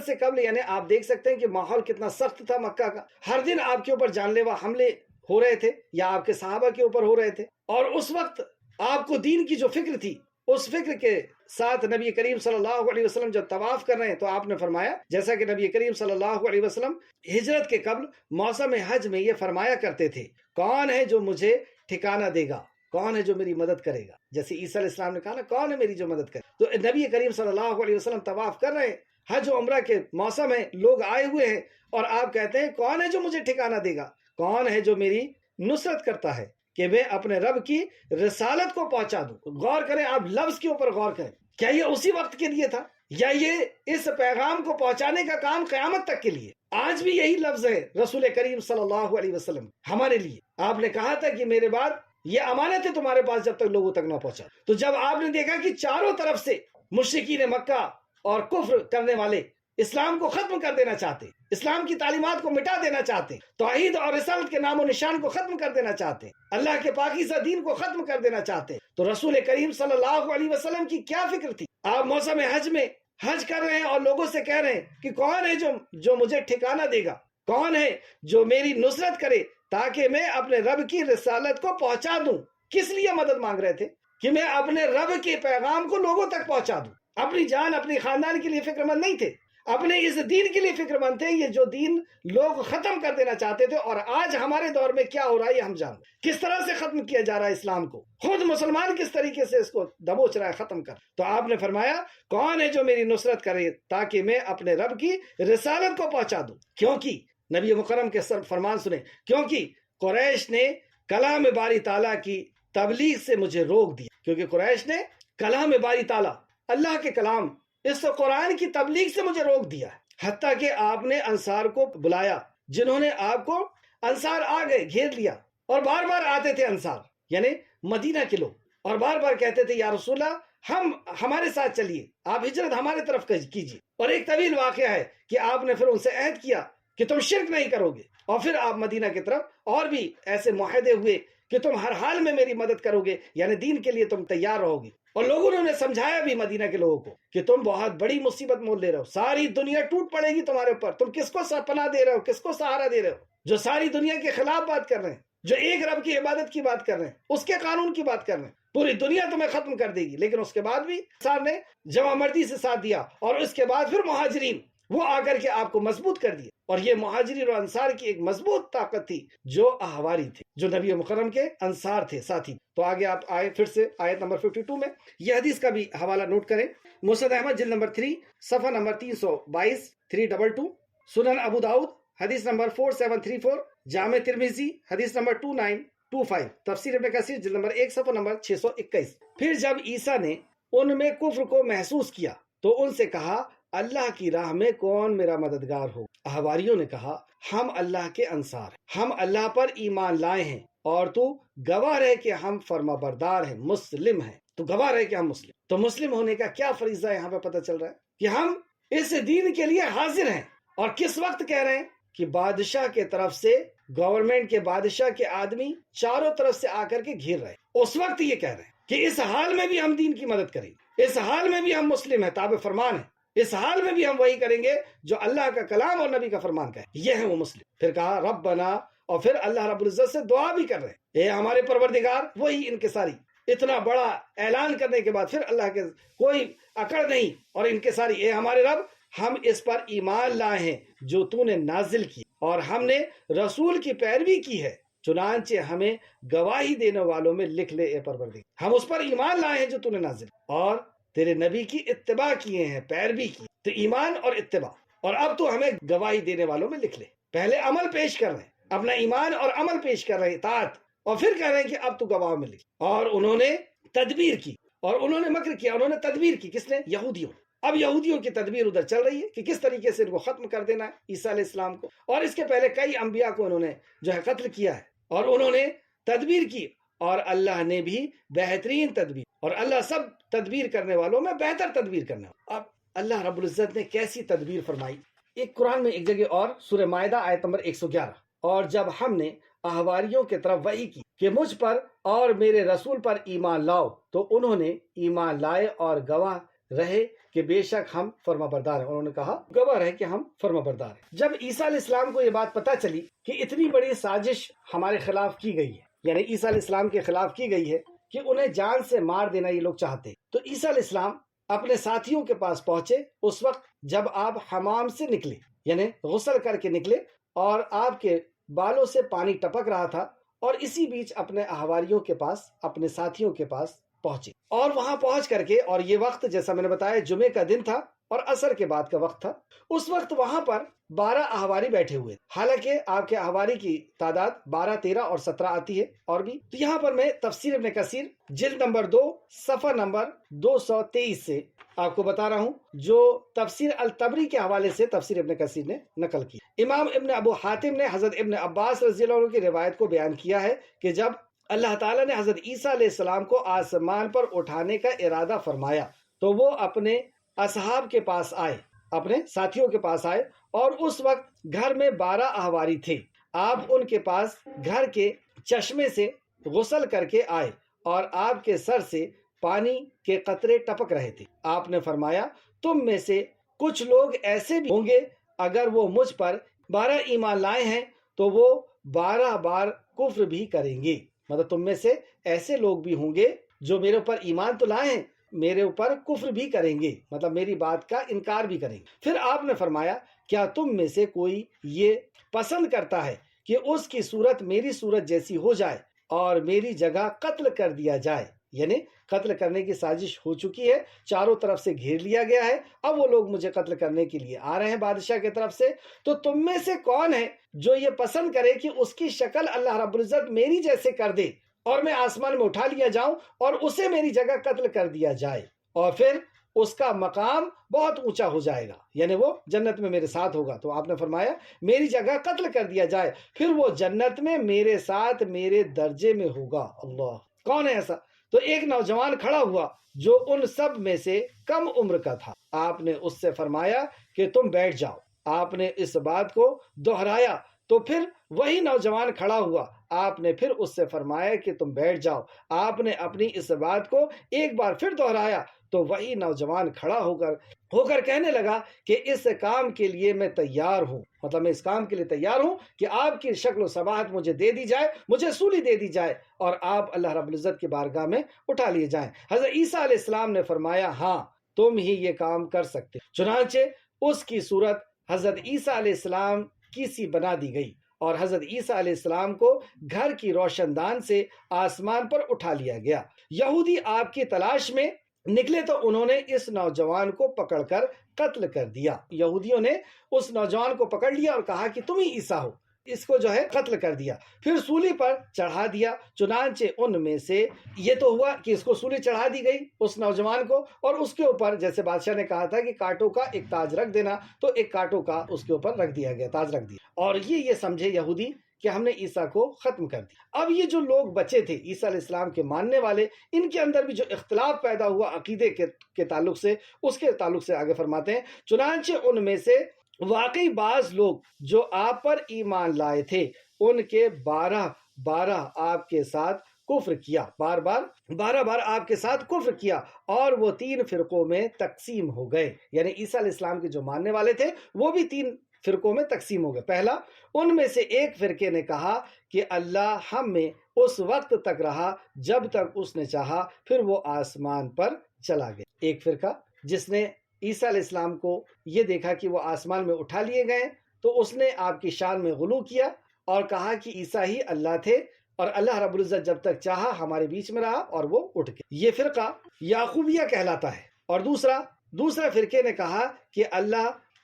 سے قبل یعنی آپ دیکھ سکتے ہیں کہ ماحول کتنا سخت تھا مکہ کا، ہر دن آپ کے اوپر جان لیوا حملے ہو رہے تھے یا آپ کے صحابہ کے اوپر ہو رہے تھے، اور اس وقت آپ کو دین کی جو فکر تھی اس فکر کے ساتھ نبی کریم صلی اللہ علیہ وسلم جب طواف کر رہے ہیں تو آپ نے فرمایا، جیسا کہ نبی کریم صلی اللہ علیہ وسلم ہجرت کے قبل موسم حج میں یہ فرمایا کرتے تھے، کون ہے جو مجھے ٹھکانہ دے گا، کون ہے جو میری مدد کرے گا، جیسے عیسیٰ علیہ السلام نے کہا نا کون ہے میری جو مدد کرے، تو نبی کریم صلی اللہ علیہ وسلم طواف کر رہے ہیں، حج و عمرہ کے موسم ہے، لوگ آئے ہوئے ہیں، اور آپ کہتے ہیں کون ہے جو مجھے ٹھکانہ دے گا، کون ہے جو میری نصرت کرتا ہے کہ میں اپنے رب کی رسالت کو پہنچا دوں۔ غور کریں، آپ لفظ کے اوپر غور کریں، کیا یہ اسی وقت کے لیے تھا یا یہ اس پیغام کو پہنچانے کا کام قیامت تک کے لیے؟ آج بھی یہی لفظ ہے رسول کریم صلی اللہ علیہ وسلم ہمارے لیے۔ آپ نے کہا تھا کہ میرے بعد یہ امانت ہے تمہارے پاس جب تک لوگوں تک نہ پہنچا۔ تو جب آپ نے دیکھا کہ چاروں طرف سے مشرکین مکہ اور کفر کرنے والے اسلام کو ختم کر دینا چاہتے، اسلام کی تعلیمات کو مٹا دینا چاہتے، توحید اور رسالت کے نام و نشان کو ختم کر دینا چاہتے، اللہ کے پاکیزہ دین کو ختم کر دینا چاہتے، تو رسول کریم صلی اللہ علیہ وسلم کی کیا فکر تھی؟ آپ موسم حج میں حج کر رہے ہیں اور لوگوں سے کہہ رہے ہیں کہ کون ہے جو مجھے ٹھکانہ دے گا، کون ہے جو میری نصرت کرے تاکہ میں اپنے رب کی رسالت کو پہنچا دوں۔ کس لیے مدد مانگ رہے تھے؟ کہ میں اپنے رب کے پیغام کو لوگوں تک پہنچا دوں۔ اپنی جان اپنی خاندان کے لیے فکر مند نہیں تھے، اپنے اس دین کے لیے فکر مند تھے، یہ جو دین لوگ ختم کر دینا چاہتے تھے۔ اور آج ہمارے دور میں کیا ہو رہا ہے یہ ہم جانتے ہیں، کس طرح سے ختم کیا جا رہا ہے اسلام کو، خود مسلمان کس طریقے سے اس کو دبوچ رہا ہے، ختم کر۔ تو آپ نے فرمایا کون ہے جو میری نصرت کرے تاکہ میں اپنے رب کی رسالت کو پہنچا دوں۔ کیونکہ نبی مکرم کے فرمان سنیں، کیونکہ قریش نے کلام باری تعالیٰ کی تبلیغ سے مجھے روک دیا، کیونکہ قریش نے کلام باری تعالیٰ اللہ کے کلام اس قرآن کی تبلیغ سے مجھے روک دیا، حتیٰ کہ آپ نے انصار کو بلایا، جنہوں نے آپ کو، انصار آ گئے، گھیر لیا، اور بار بار آتے تھے انصار یعنی مدینہ کے لوگ، اور بار بار کہتے تھے یا رسول اللہ ہمارے ساتھ چلیے، آپ ہجرت ہمارے طرف کیجیے۔ اور ایک طویل واقعہ ہے کہ آپ نے پھر ان سے عہد کیا کہ تم شرک نہیں کرو گے، اور پھر آپ مدینہ کی طرف اور بھی ایسے معاہدے ہوئے کہ تم ہر حال میں میری مدد کرو گے، یعنی دین کے لیے تم تیار رہو گے۔ اور لوگوں نے انہیں سمجھایا بھی مدینہ کے لوگوں کو کہ تم بہت بڑی مصیبت مول لے رہے ہو، ساری دنیا ٹوٹ پڑے گی تمہارے اوپر، تم کس کو پناہ دے رہے ہو، کس کو سہارا دے رہے ہو، جو ساری دنیا کے خلاف بات کر رہے ہیں، جو ایک رب کی عبادت کی بات کر رہے ہیں، اس کے قانون کی بات کر رہے ہیں، پوری دنیا تمہیں ختم کر دے گی۔ لیکن اس کے بعد بھی انصار نے جمع مردی سے ساتھ دیا، اور اس کے بعد پھر مہاجرین وہ آ کر کے آپ کو مضبوط کر دیا۔ اور یہ مہاجرین اور انصار کی ایک مضبوط طاقت تھی جو احواری تھے، جو نبی مکرم کے انصار تھے ساتھی۔ تو آگے آپ آئے پھر سے آیت نمبر 52 میں، یہ حدیث کا بھی حوالہ نوٹ کریں، مسند احمد جلد نمبر 3 صفحہ نمبر 322 322، سنن ابو داؤد حدیث نمبر 4734، جامع ترمذی حدیث نمبر 2925، تفسیر ابن کثیر جلد نمبر 1 صفحہ نمبر 621۔ پھر جب عیسیٰ نے ان میں کفر کو محسوس کیا تو ان سے کہا اللہ کی راہ میں کون میرا مددگار ہو؟ احواریوں نے کہا ہم اللہ کے انصار ہیں، ہم اللہ پر ایمان لائے ہیں، اور تو گواہ رہے کہ ہم فرما بردار ہیں، مسلم ہیں۔ تو گواہ رہے کہ ہم مسلم، تو مسلم ہونے کا کیا فریضہ یہاں پہ پتہ چل رہا ہے کہ ہم اس دین کے لیے حاضر ہیں۔ اور کس وقت کہہ رہے ہیں کہ بادشاہ کے طرف سے، گورنمنٹ کے بادشاہ کے آدمی چاروں طرف سے آ کر کے گھیر رہے ہیں، اس وقت یہ کہہ رہے ہیں کہ اس حال میں بھی ہم دین کی مدد کریں گے، اس حال میں بھی ہم مسلم ہیں، تابع فرمان ہیں، اس حال میں بھی ہم وہی کریں گے جو اللہ کا کلام اور نبی کا فرمان کا ہے، یہ ہے وہ مسلم۔ پھر کہا ربنا، اور پھر اللہ رب العزت سے دعا بھی کر رہے ہیں، اے ہمارے پروردگار، وہی انکساری، اتنا بڑا اعلان کرنے کے بعد پھر اللہ کے کوئی اکڑ نہیں اور انکساری، اے ہمارے رب ہم اس پر ایمان لائے ہیں جو تو نے نازل کی، اور ہم نے رسول کی پیروی کی ہے، چنانچہ ہمیں گواہی دینے والوں میں لکھ لے اے پروردگار۔ ہم اس پر ایمان لائے ہیں جو تو نے نازل، اور تیرے نبی کی اتباع کیے ہیں، پیروی کی، تو ایمان اور اتباع، اور اب تو ہمیں گواہی دینے والوں میں لکھ لے۔ پہلے عمل پیش کر رہے ہیں، اپنا ایمان اور عمل پیش کر رہے ہیں، اطاعت، اور پھر کہہ رہے ہیں کہ اب تو گواہ میں لکھ۔ اور انہوں نے تدبیر کی، اور انہوں نے مکر کیا، انہوں نے تدبیر کی، کس نے؟ یہودیوں۔ اب یہودیوں کی تدبیر ادھر چل رہی ہے کہ کس طریقے سے ان کو ختم کر دینا ہے، عیسیٰ علیہ السلام کو، اور اس کے پہلے کئی انبیاء کو انہوں نے جو ہے قتل کیا ہے، اور انہوں نے تدبیر کی، اور اللہ نے بھی بہترین تدبیر، اور اللہ سب تدبیر کرنے والوں میں بہتر تدبیر کرنے والا۔ اب اللہ رب العزت نے کیسی تدبیر فرمائی، ایک قرآن میں ایک جگہ اور سورہ مائدہ آیت نمبر 111، اور جب ہم نے احواریوں کے طرف وحی کی کہ مجھ پر اور میرے رسول پر ایمان لاؤ، تو انہوں نے ایمان لائے اور گواہ رہے کہ بے شک ہم فرما بردار ہیں۔ انہوں نے کہا گواہ رہے کہ ہم فرما بردار ہیں۔ جب عیسیٰ علیہ السلام کو یہ بات پتہ چلی کہ اتنی بڑی سازش ہمارے خلاف کی گئی ہے، یعنی عیسیٰ علیہ السلام کے خلاف کی گئی ہے کہ انہیں جان سے مار دینا یہ لوگ چاہتے، تو عیسیٰ علیہ السلام اپنے ساتھیوں کے پاس پہنچے اس وقت جب آپ حمام سے نکلے، یعنی غسل کر کے نکلے، اور آپ کے بالوں سے پانی ٹپک رہا تھا، اور اسی بیچ اپنے احواریوں کے پاس، اپنے ساتھیوں کے پاس پہنچے، اور وہاں پہنچ کر کے، اور یہ وقت جیسا میں نے بتایا جمعے کا دن تھا اور عصر کے بعد کا وقت تھا، اس وقت وہاں پر 12 احواری بیٹھے ہوئے، حالانکہ آپ کے احواری کی تعداد 12 13 اور 17 آتی ہے اور بھی۔ تو یہاں پر میں تفسیر ابن کثیر جلد نمبر 2 صفحہ نمبر 223 سے آپ کو بتا رہا ہوں جو تفسیر الطبری کے حوالے سے تفسیر ابن کثیر نے نقل کی۔ امام ابن ابو حاتم نے حضرت ابن عباس رضی اللہ عنہ کی روایت کو بیان کیا ہے کہ جب اللہ تعالیٰ نے حضرت عیسیٰ علیہ السلام کو آسمان پر اٹھانے کا ارادہ فرمایا تو وہ اپنے اصحاب کے پاس آئے، اپنے ساتھیوں کے پاس آئے، اور اس وقت گھر میں 12 احواری تھے۔ آپ ان کے پاس گھر کے چشمے سے غسل کر کے آئے اور آپ کے سر سے پانی کے قطرے ٹپک رہے تھے۔ آپ نے فرمایا تم میں سے کچھ لوگ ایسے بھی ہوں گے اگر وہ مجھ پر 12 ایمان لائے ہیں تو وہ 12 بار کفر بھی کریں گے، مطلب تم میں سے ایسے لوگ بھی ہوں گے جو میرے اوپر ایمان تو لائے ہیں، میرے اوپر کفر بھی کریں گے، مطلب میری بات کا انکار بھی کریں گے۔ پھر آپ نے فرمایا کیا تم میں سے کوئی یہ پسند کرتا ہے کہ اس کی صورت میری صورت جیسی ہو جائے اور میری جگہ قتل کر دیا جائے؟ یعنی قتل کرنے کی سازش ہو چکی ہے، چاروں طرف سے گھیر لیا گیا ہے، اب وہ لوگ مجھے قتل کرنے کے لیے آ رہے ہیں بادشاہ کی طرف سے، تو تم میں سے کون ہے جو یہ پسند کرے کہ اس کی شکل اللہ رب العزت میری جیسے کر دے اور میں آسمان میں اٹھا لیا جاؤں اور اسے میری جگہ قتل کر دیا جائے، اور پھر اس کا مقام بہت اونچا ہو جائے گا، یعنی وہ جنت میں میرے ساتھ ہوگا۔ تو آپ نے فرمایا میری جگہ قتل کر دیا جائے، پھر وہ جنت میں میرے ساتھ میرے درجے میں ہوگا۔ اللہ، کون ہے ایسا؟ تو ایک نوجوان کھڑا ہوا جو ان سب میں سے کم عمر کا تھا۔ آپ نے اس سے فرمایا کہ تم بیٹھ جاؤ۔ آپ نے اس بات کو دہرایا تو پھر وہی نوجوان کھڑا ہوا۔ آپ نے پھر اس سے فرمایا کہ تم بیٹھ جاؤ۔ آپ نے اپنی اس بات کو ایک بار پھر دہرایا تو وہی نوجوان کھڑا ہو کر کہنے لگا کہ اس کام کے لیے میں تیار ہوں، مطلب میں اس کام کے لیے تیار ہوں کہ آپ کی شکل و صباحت مجھے دے دی جائے، مجھے سولی دے دی جائے اور آپ اللہ رب العزت کی بارگاہ میں اٹھا لیے جائیں۔ حضرت عیسیٰ علیہ السلام نے فرمایا ہاں تم ہی یہ کام کر سکتے۔ چنانچہ اس کی صورت حضرت عیسیٰ علیہ السلام کی سی بنا دی گئی اور حضرت عیسیٰ علیہ السلام کو گھر کی روشن دان سے آسمان پر اٹھا لیا گیا۔ یہودی آپ کی تلاش میں نکلے تو انہوں نے اس نوجوان کو پکڑ کر قتل کر دیا۔ یہودیوں نے اس نوجوان کو پکڑ لیا اور کہا کہ تم ہی عیسیٰ ہو، اس کو جو ہے قتل کر دیا، پھر سولی پر چڑھا دیا۔ چنانچہ ان میں سے یہ تو ہوا کہ اس کو سولی چڑھا دی گئی اس نوجوان کو، اور اس کے اوپر جیسے بادشاہ نے کہا تھا کہ کانٹوں کا ایک تاج رکھ دینا، تو ایک کانٹوں کا اس کے اوپر رکھ دیا گیا، تاج رکھ دیا، اور یہ سمجھے یہودی کہ ہم نے عیسیٰ کو ختم کر دیا۔ اب یہ جو لوگ بچے تھے عیسیٰ علیہ السلام کے ماننے والے، ان کے اندر بھی جو اختلاف پیدا ہوا عقیدے کے تعلق سے، اس کے تعلق سے آگے فرماتے ہیں چنانچہ ان میں سے واقعی بعض لوگ جو آپ پر ایمان لائے تھے ان کے 12 آپ کے ساتھ کفر کیا، بار بار آپ کے ساتھ کفر کیا، اور وہ 3 فرقوں میں تقسیم ہو گئے۔ یعنی عیسیٰ علیہ السلام کے جو ماننے والے تھے وہ بھی 3 فرقوں میں تقسیم ہو گئے۔ پہلا، ان میں سے ایک فرقے نے کہا کہ اللہ ہم میں اس وقت تک رہا جب تک اس نے چاہا، پھر وہ آسمان پر چلا گیا۔ ایک فرقہ جس نے عیسیٰ علیہ السلام کو یہ دیکھا کہ وہ آسمان میں اٹھا لیے گئے تو اس نے آپ کی شان میں غلو کیا اور کہا کہ عیسیٰ ہی اللہ تھے اور اللہ رب العزت جب تک چاہا ہمارے بیچ میں رہا اور وہ اٹھ گئے۔ یہ فرقہ یعقوبیہ کہلاتا ہے۔ اور دوسرا فرقے نے کہا کہ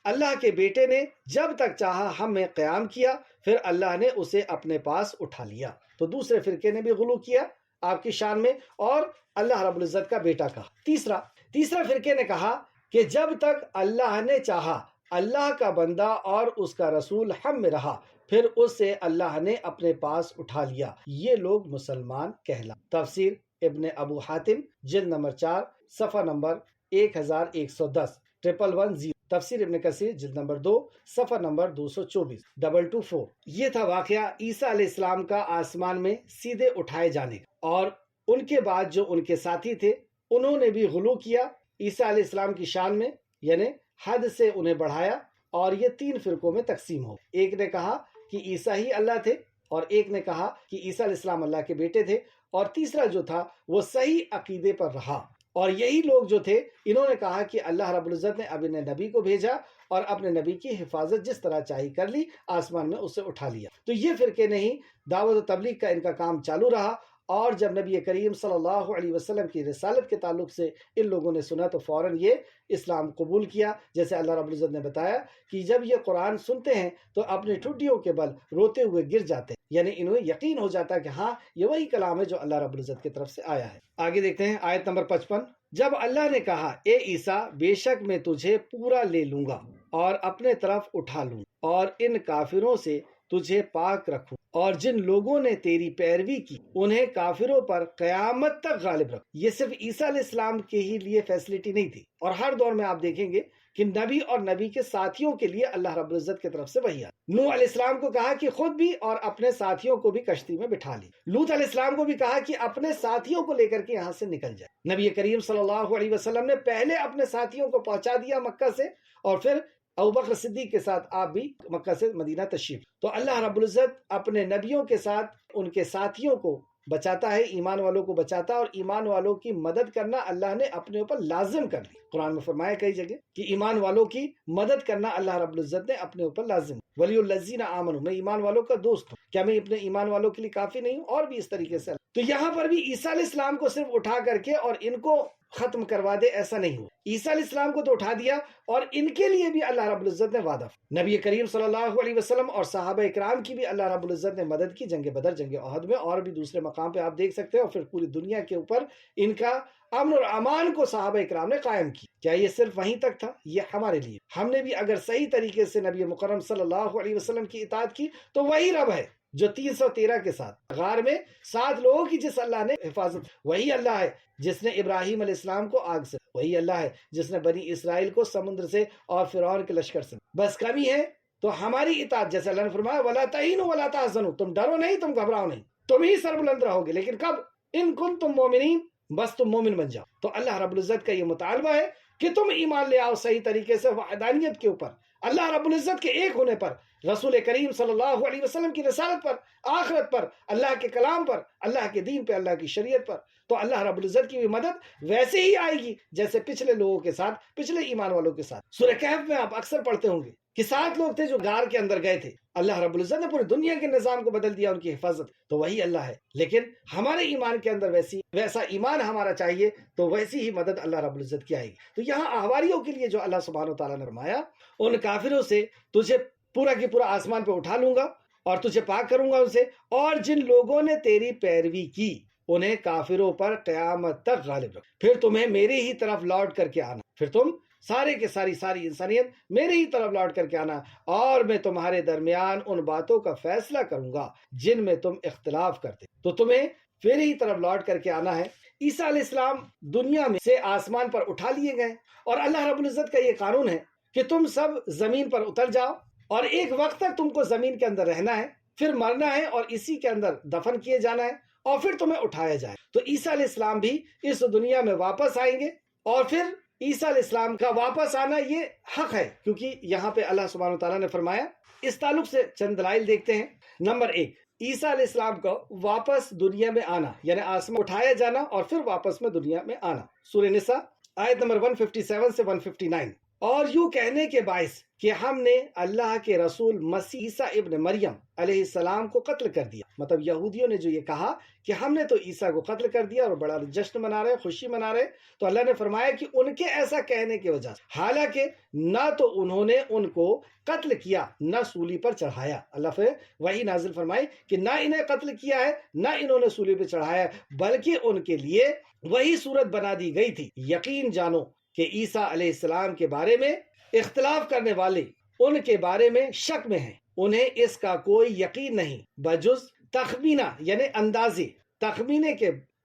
اللہ کے بیٹے نے جب تک چاہا ہم میں قیام کیا، پھر اللہ نے اسے اپنے پاس اٹھا لیا۔ تو دوسرے فرقے نے بھی غلو کیا آپ کی شان میں اور اللہ رب العزت کا بیٹا کہا۔ تیسرا فرقے نے کہا کہ جب تک اللہ نے چاہا اللہ کا بندہ اور اس کا رسول ہم میں رہا، پھر اس سے اللہ نے اپنے پاس اٹھا لیا۔ یہ لوگ مسلمان کہلا۔ تفسیر ابن ابو حاتم جلد نمبر 4 صفحہ نمبر 1110 11110۔ تفسیر ابن کثیر جلد نمبر 2 صفحہ نمبر 224 224۔ یہ تھا واقعہ عیسیٰ علیہ السلام کا آسمان میں سیدھے اٹھائے جانے کا، اور ان کے بعد جو ان کے ساتھی تھے انہوں نے بھی غلو کیا عیسیٰ علیہ السلام کی شان میں، یعنی حد سے انہیں بڑھایا، اور یہ 3 فرقوں میں تقسیم ہو۔ ایک نے کہا کہ عیسیٰ ہی اللہ تھے، اور ایک نے کہا کہ عیسیٰ علیہ السلام اللہ کے بیٹے تھے، اور تیسرا جو تھا وہ صحیح عقیدے پر رہا۔ اور یہی لوگ جو تھے انہوں نے کہا کہ اللہ رب العزت نے اپنے نبی کو بھیجا اور اپنے نبی کی حفاظت جس طرح چاہی کر لی، آسمان میں اسے اٹھا لیا۔ تو یہ فرقے نہیں، دعوت و تبلیغ کا ان کا کام چالو رہا، اور جب نبی کریم صلی اللہ علیہ وسلم کی رسالت کے تعلق سے ان لوگوں نے سنا تو فوراً یہ اسلام قبول کیا۔ جیسے اللہ رب العزت نے بتایا کہ جب یہ قرآن سنتے ہیں تو اپنی ٹھڈیوں کے بل روتے ہوئے گر جاتے ہیں، یعنی انہیں یقین ہو جاتا ہے کہ ہاں یہ وہی کلام ہے جو اللہ رب العزت کی طرف سے آیا ہے۔ آگے دیکھتے ہیں آیت نمبر 55۔ جب اللہ نے کہا اے عیسیٰ بے شک میں تجھے پورا لے لوں گا اور اپنے طرف اٹھا لوں اور ان کافروں سے تجھے پاک رکھوں، اور جن لوگوں نے تیری پیروی کی انہیں کافروں پر قیامت تک غالب رکھ۔ یہ صرف عیسیٰ علیہ السلام کے ہی لیے فیسلٹی نہیں تھی، اور ہر دور میں آپ دیکھیں گے کہ نبی اور نبی کے ساتھیوں کے لیے اللہ رب العزت کی طرف سے وحی آئی۔ نوح علیہ السلام کو کہا کہ خود بھی اور اپنے ساتھیوں کو بھی کشتی میں بٹھا لی۔ لوط علیہ السلام کو بھی کہا کہ اپنے ساتھیوں کو لے کر کے یہاں سے نکل جائے۔ نبی کریم صلی اللہ علیہ وسلم نے پہلے اپنے ساتھیوں کو پہنچا دیا مکہ سے، اور پھر ابوبکر صدیق کے ساتھ آپ بھی مکہ سے مدینہ تشریف۔ تو اللہ رب العزت اپنے نبیوں کے ساتھ ان کے ساتھیوں کو بچاتا ہے، ایمان والوں کو بچاتا ہے، اور ایمان والوں کی مدد کرنا اللہ نے اپنے اوپر لازم کر لی۔ قرآن میں فرمایا کئی جگہ کہ ایمان والوں کی مدد کرنا اللہ رب العزت نے اپنے اوپر لازم۔ ولی الذین آمنوا، میں ایمان والوں کا دوست ہوں، کیا میں اپنے ایمان والوں کے لیے کافی نہیں ہوں؟ اور بھی اس طریقے سے تو یہاں پر بھی عیسیٰ علیہ السلام کو صرف اٹھا کر کے اور ان کو ختم کروا دے ایسا نہیں ہوا۔ عیسیٰ علیہ السلام کو تو اٹھا دیا، اور ان کے لیے بھی اللہ رب العزت نے وعدہ۔ نبی کریم صلی اللہ علیہ وسلم اور صحابہ اکرام کی بھی اللہ رب العزت نے مدد کی، جنگ بدر، جنگ احد میں، اور بھی دوسرے مقام پہ آپ دیکھ سکتے ہیں۔ اور پھر پوری دنیا کے اوپر ان کا امن اور امان کو صحابہ اکرام نے قائم کی۔ کیا یہ صرف وہیں تک تھا؟ یہ ہمارے لیے، ہم نے بھی اگر صحیح طریقے سے نبی مکرم صلی اللہ علیہ وسلم کی اطاعت کی تو وہی رب ہے جو 313 کے ساتھ غار میں 7 لوگوں کی جس اللہ نے حفاظت، وہی اللہ ہے جس نے ابراہیم علیہ السلام کو آگ سے، وہی اللہ ہے جس نے بنی اسرائیل کو سمندر سے اور فرعون کے لشکر سے۔ بس کمی ہے تو ہماری اطاعت، جیسے اللہ نے فرمایا وَلَا تَهِنُوا وَلَا تَحْزَنُوا، تم ڈرو نہیں، تم گھبراؤ نہیں، تم ہی سربلند رہو گے، لیکن کب؟ ان کنتم مومنین، بس تم مومن بن جاؤ۔ تو اللہ رب العزت کا یہ مطالبہ ہے کہ تم ایمان لے آؤ صحیح طریقے سے وحدانیت کے اوپر، اللہ رب العزت کے ایک ہونے پر، رسول کریم صلی اللہ علیہ وسلم کی رسالت پر، آخرت پر، اللہ کے کلام پر، اللہ کے دین پہ، اللہ کی شریعت پر۔ تو اللہ رب العزت کی بھی مدد ویسے ہی آئے گی جیسے پچھلے لوگوں کے ساتھ، پچھلے ایمان والوں کے ساتھ۔ سورہ کہف میں آپ اکثر پڑھتے ہوں گے کہ 7 لوگ تھے جو غار کے اندر گئے تھے، اللہ رب العزت نے پوری دنیا کے نظام کو بدل دیا ان کی حفاظت، تو وہی اللہ ہے۔ لیکن ہمارے ایمان کے اندر ویسا ایمان ہمارا چاہیے، تو ویسی ہی مدد اللہ رب العزت کی آئے گی۔ تو یہاں احواریوں کے لیے جو اللہ سبحانہ و تعالیٰ نے فرمایا، ان کافروں سے تجھے پورا کی پورا آسمان پہ اٹھا لوں گا اور تجھے پاک کروں گا ان سے، اور جن لوگوں نے تیری پیروی کی انہیں کافروں پر قیامت تک غالب رکھ، پھر تمہیں میری ہی طرف لوٹ کر کے آنا، پھر تم سارے کے ساری انسانیت میرے ہی طرف لوٹ کر کے آنا، اور میں تمہارے درمیان ان باتوں کا فیصلہ کروں گا جن میں تم اختلاف کرتے، تو تمہیں میری ہی طرف لوٹ کر کے آنا ہے۔ عیسیٰ علیہ السلام دنیا میں سے آسمان پر اٹھا لیے گئے، اور اللہ رب العزت کا یہ قانون ہے کہ تم سب زمین پر اتر جاؤ، اور ایک وقت تک تم کو زمین کے اندر رہنا ہے، پھر مرنا ہے اور اسی کے اندر دفن کیے جانا ہے، اور پھر تمہیں اٹھایا جائے۔ تو عیسیٰ علیہ السلام بھی اس دنیا میں واپس آئیں گے، اور پھر عیسیٰ علیہ السلام کا واپس آنا یہ حق ہے، کیونکہ یہاں پہ اللہ سبحانہ وتعالیٰ نے فرمایا۔ اس تعلق سے چند دلائل دیکھتے ہیں۔ نمبر 1، عیسیٰ علیہ السلام کو واپس دنیا میں آنا، یعنی آسمان اٹھایا جانا اور پھر واپس میں دنیا میں آنا۔ سورہ نساء آیت نمبر 157 سے 159۔ اور یوں کہنے کے باعث کہ ہم نے اللہ کے رسول مسیح عیسیٰ ابن مریم علیہ السلام کو قتل کر دیا، مطلب یہودیوں نے جو یہ کہا کہ ہم نے تو عیسیٰ کو قتل کر دیا اور بڑا جشن منا رہے، خوشی منا رہے، تو اللہ نے فرمایا کہ ان کے ایسا کہنے کی وجہ سے، حالانکہ نہ تو انہوں نے ان کو قتل کیا نہ سولی پر چڑھایا، اللہ پھر وہی نازل فرمائی کہ نہ انہیں قتل کیا ہے نہ انہوں نے سولی پہ چڑھایا ہے، بلکہ ان کے لیے وہی صورت بنا دی گئی تھی۔ یقین جانو کہ عیسیٰ علیہ السلام کے بارے میں اختلاف کرنے والے ان کے بارے میں شک میں ہیں، انہیں اس کا کوئی یقین نہیں بجز تخمینہ، یعنی اندازے، تخمینے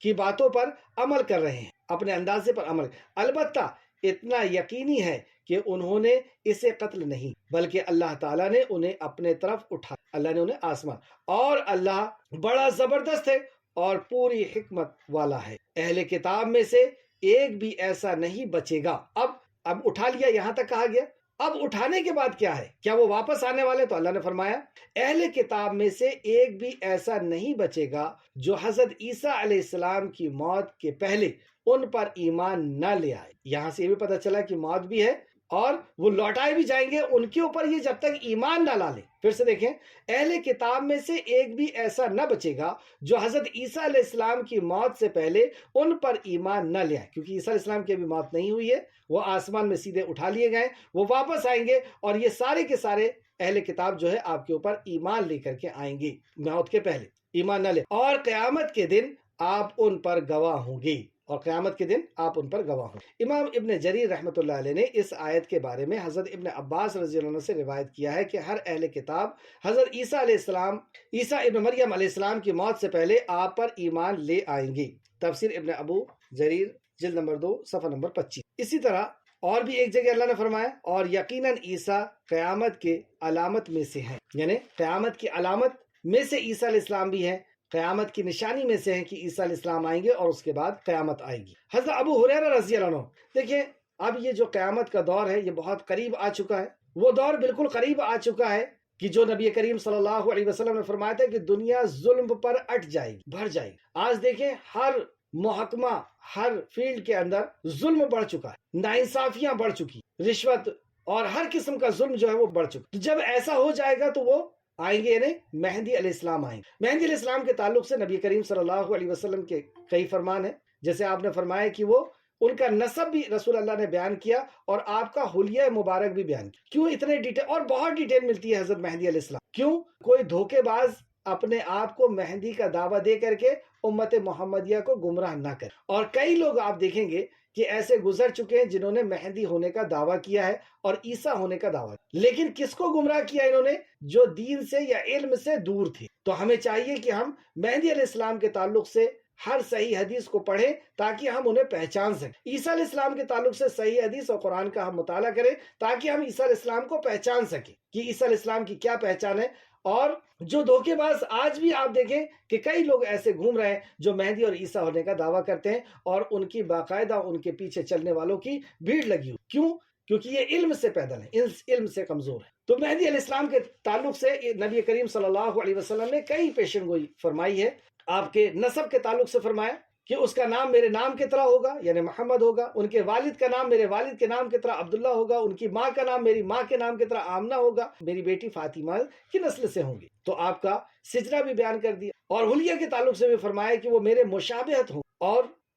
کی باتوں پر عمل کر رہے ہیں، اپنے اندازے پر عمل۔ البتہ اتنا یقینی ہے کہ انہوں نے اسے قتل نہیں، بلکہ اللہ تعالیٰ نے انہیں اپنے طرف اٹھا، اللہ نے انہیں آسمان، اور اللہ بڑا زبردست ہے اور پوری حکمت والا ہے۔ اہل کتاب میں سے ایک بھی ایسا نہیں بچے گا۔ اب اٹھا لیا، یہاں تک کہا گیا، اب اٹھانے کے بعد کیا ہے؟ کیا وہ واپس آنے والے؟ تو اللہ نے فرمایا اہل کتاب میں سے ایک بھی ایسا نہیں بچے گا جو حضرت عیسیٰ علیہ السلام کی موت کے پہلے ان پر ایمان نہ لے آئے۔ یہاں سے یہ بھی پتہ چلا کہ موت بھی ہے اور وہ لوٹائے بھی جائیں گے ان کے اوپر، یہ جب تک ایمان نہ لا لے۔ پھر سے دیکھیں، اہل کتاب میں سے ایک بھی ایسا نہ بچے گا جو حضرت عیسیٰ علیہ السلام کی موت سے پہلے ان پر ایمان نہ لے آئے، کیونکہ عیسیٰ علیہ السلام کی ابھی موت نہیں ہوئی ہے، وہ آسمان میں سیدھے اٹھا لیے گئے، وہ واپس آئیں گے، اور یہ سارے کے سارے اہل کتاب جو ہے آپ کے اوپر ایمان لے کر کے آئیں گے، موت کے پہلے ایمان نہ لے، اور قیامت کے دن آپ ان پر گواہ ہوں گے۔ اور قیامت کے دن آپ ان پر گواہ ہوں۔ امام ابن جریر رحمۃ اللہ علیہ نے اس آیت کے بارے میں حضرت ابن عباس رضی اللہ عنہ سے روایت کیا ہے کہ ہر اہل کتاب حضرت عیسیٰ ابن مریم علیہ السلام کی موت سے پہلے آپ پر ایمان لے آئیں گے۔ تفسیر ابن ابو جریر جلد نمبر 2 صفحہ نمبر 25۔ اسی طرح اور بھی ایک جگہ اللہ نے فرمایا اور یقیناً عیسیٰ قیامت کے علامت میں سے ہیں، یعنی قیامت کی علامت میں سے عیسیٰ علیہ السلام بھی ہیں، قیامت کی نشانی میں سے ہیں کہ عیسیٰ علیہ السلام آئیں گے اور اس کے بعد قیامت آئے گی۔ حضرت ابو ہریرہ رضی اللہ عنہ، دیکھیں اب یہ جو قیامت کا دور ہے یہ بہت قریب آ چکا ہے، وہ دور بالکل قریب آ چکا ہے کہ جو نبی کریم صلی اللہ علیہ وسلم نے فرمایا تھا کہ دنیا ظلم پر اٹ جائے گی، بھر جائے گی۔ آج دیکھیں ہر محکمہ، ہر فیلڈ کے اندر ظلم بڑھ چکا ہے، ناانصافیاں بڑھ چکی، رشوت اور ہر قسم کا ظلم جو ہے وہ بڑھ چکا۔ تو جب ایسا ہو جائے گا تو وہ آئیں گے، یعنی مہدی علیہ السلام آئیں گے۔ مہدی علیہ السلام کے تعلق سے نبی کریم صلی اللہ علیہ وسلم کے کئی فرمان ہیں، جیسے آپ نے فرمایا کہ وہ ان کا نسب بھی رسول اللہ نے بیان کیا اور آپ کا حلیہ مبارک بھی بیان کیا۔ کیوں اتنے ڈیٹیل اور بہت ڈیٹیل ملتی ہے حضرت مہدی علیہ السلام؟ کیوں؟ کوئی دھوکے باز اپنے آپ کو مہدی کا دعویٰ دے کر کے امت محمدیہ کو گمراہ نہ کرے۔ اور کئی لوگ آپ دیکھیں گے کہ ایسے گزر چکے ہیں جنہوں نے مہدی ہونے کا دعویٰ کیا ہے اور عیسیٰ ہونے کا دعویٰ کیا، لیکن کس کو گمراہ کیا انہوں نے؟ جو دین سے یا علم سے دور تھے۔ تو ہمیں چاہیے کہ ہم مہدی علیہ السلام کے تعلق سے ہر صحیح حدیث کو پڑھیں تاکہ ہم انہیں پہچان سکیں۔ عیسیٰ علیہ السلام کے تعلق سے صحیح حدیث اور قرآن کا ہم مطالعہ کریں تاکہ ہم عیسیٰ علیہ السلام کو پہچان سکیں کہ عیسیٰ علیہ السلام کی کیا پہچان ہے۔ اور جو دھوکے باز آج بھی آپ دیکھیں کہ کئی لوگ ایسے گھوم رہے ہیں جو مہدی اور عیسیٰ ہونے کا دعویٰ کرتے ہیں اور ان کی باقاعدہ ان کے پیچھے چلنے والوں کی بھیڑ لگی ہوئی۔ کیوں؟ کیونکہ یہ علم سے پیدل ہیں، علم سے کمزور ہیں۔ تو مہدی علیہ السلام کے تعلق سے نبی کریم صلی اللہ علیہ وسلم نے کئی پیشن گوئی فرمائی ہے۔ آپ کے نسب کے تعلق سے فرمایا کہ اس کا نام میرے نام کی طرح ہوگا، یعنی محمد ہوگا، ان کے والد کا نام میرے والد کے نام کی طرح عبداللہ ہوگا، ان کی ماں کا نام میری ماں کے نام کی طرح آمنہ ہوگا، میری بیٹی فاطمہ کی نسل سے ہوں گی۔ تو آپ کا سجرہ بھی بیان کر دیا اور حلیہ کے تعلق سے بھی فرمایا کہ وہ میرے مشابہت ہوں،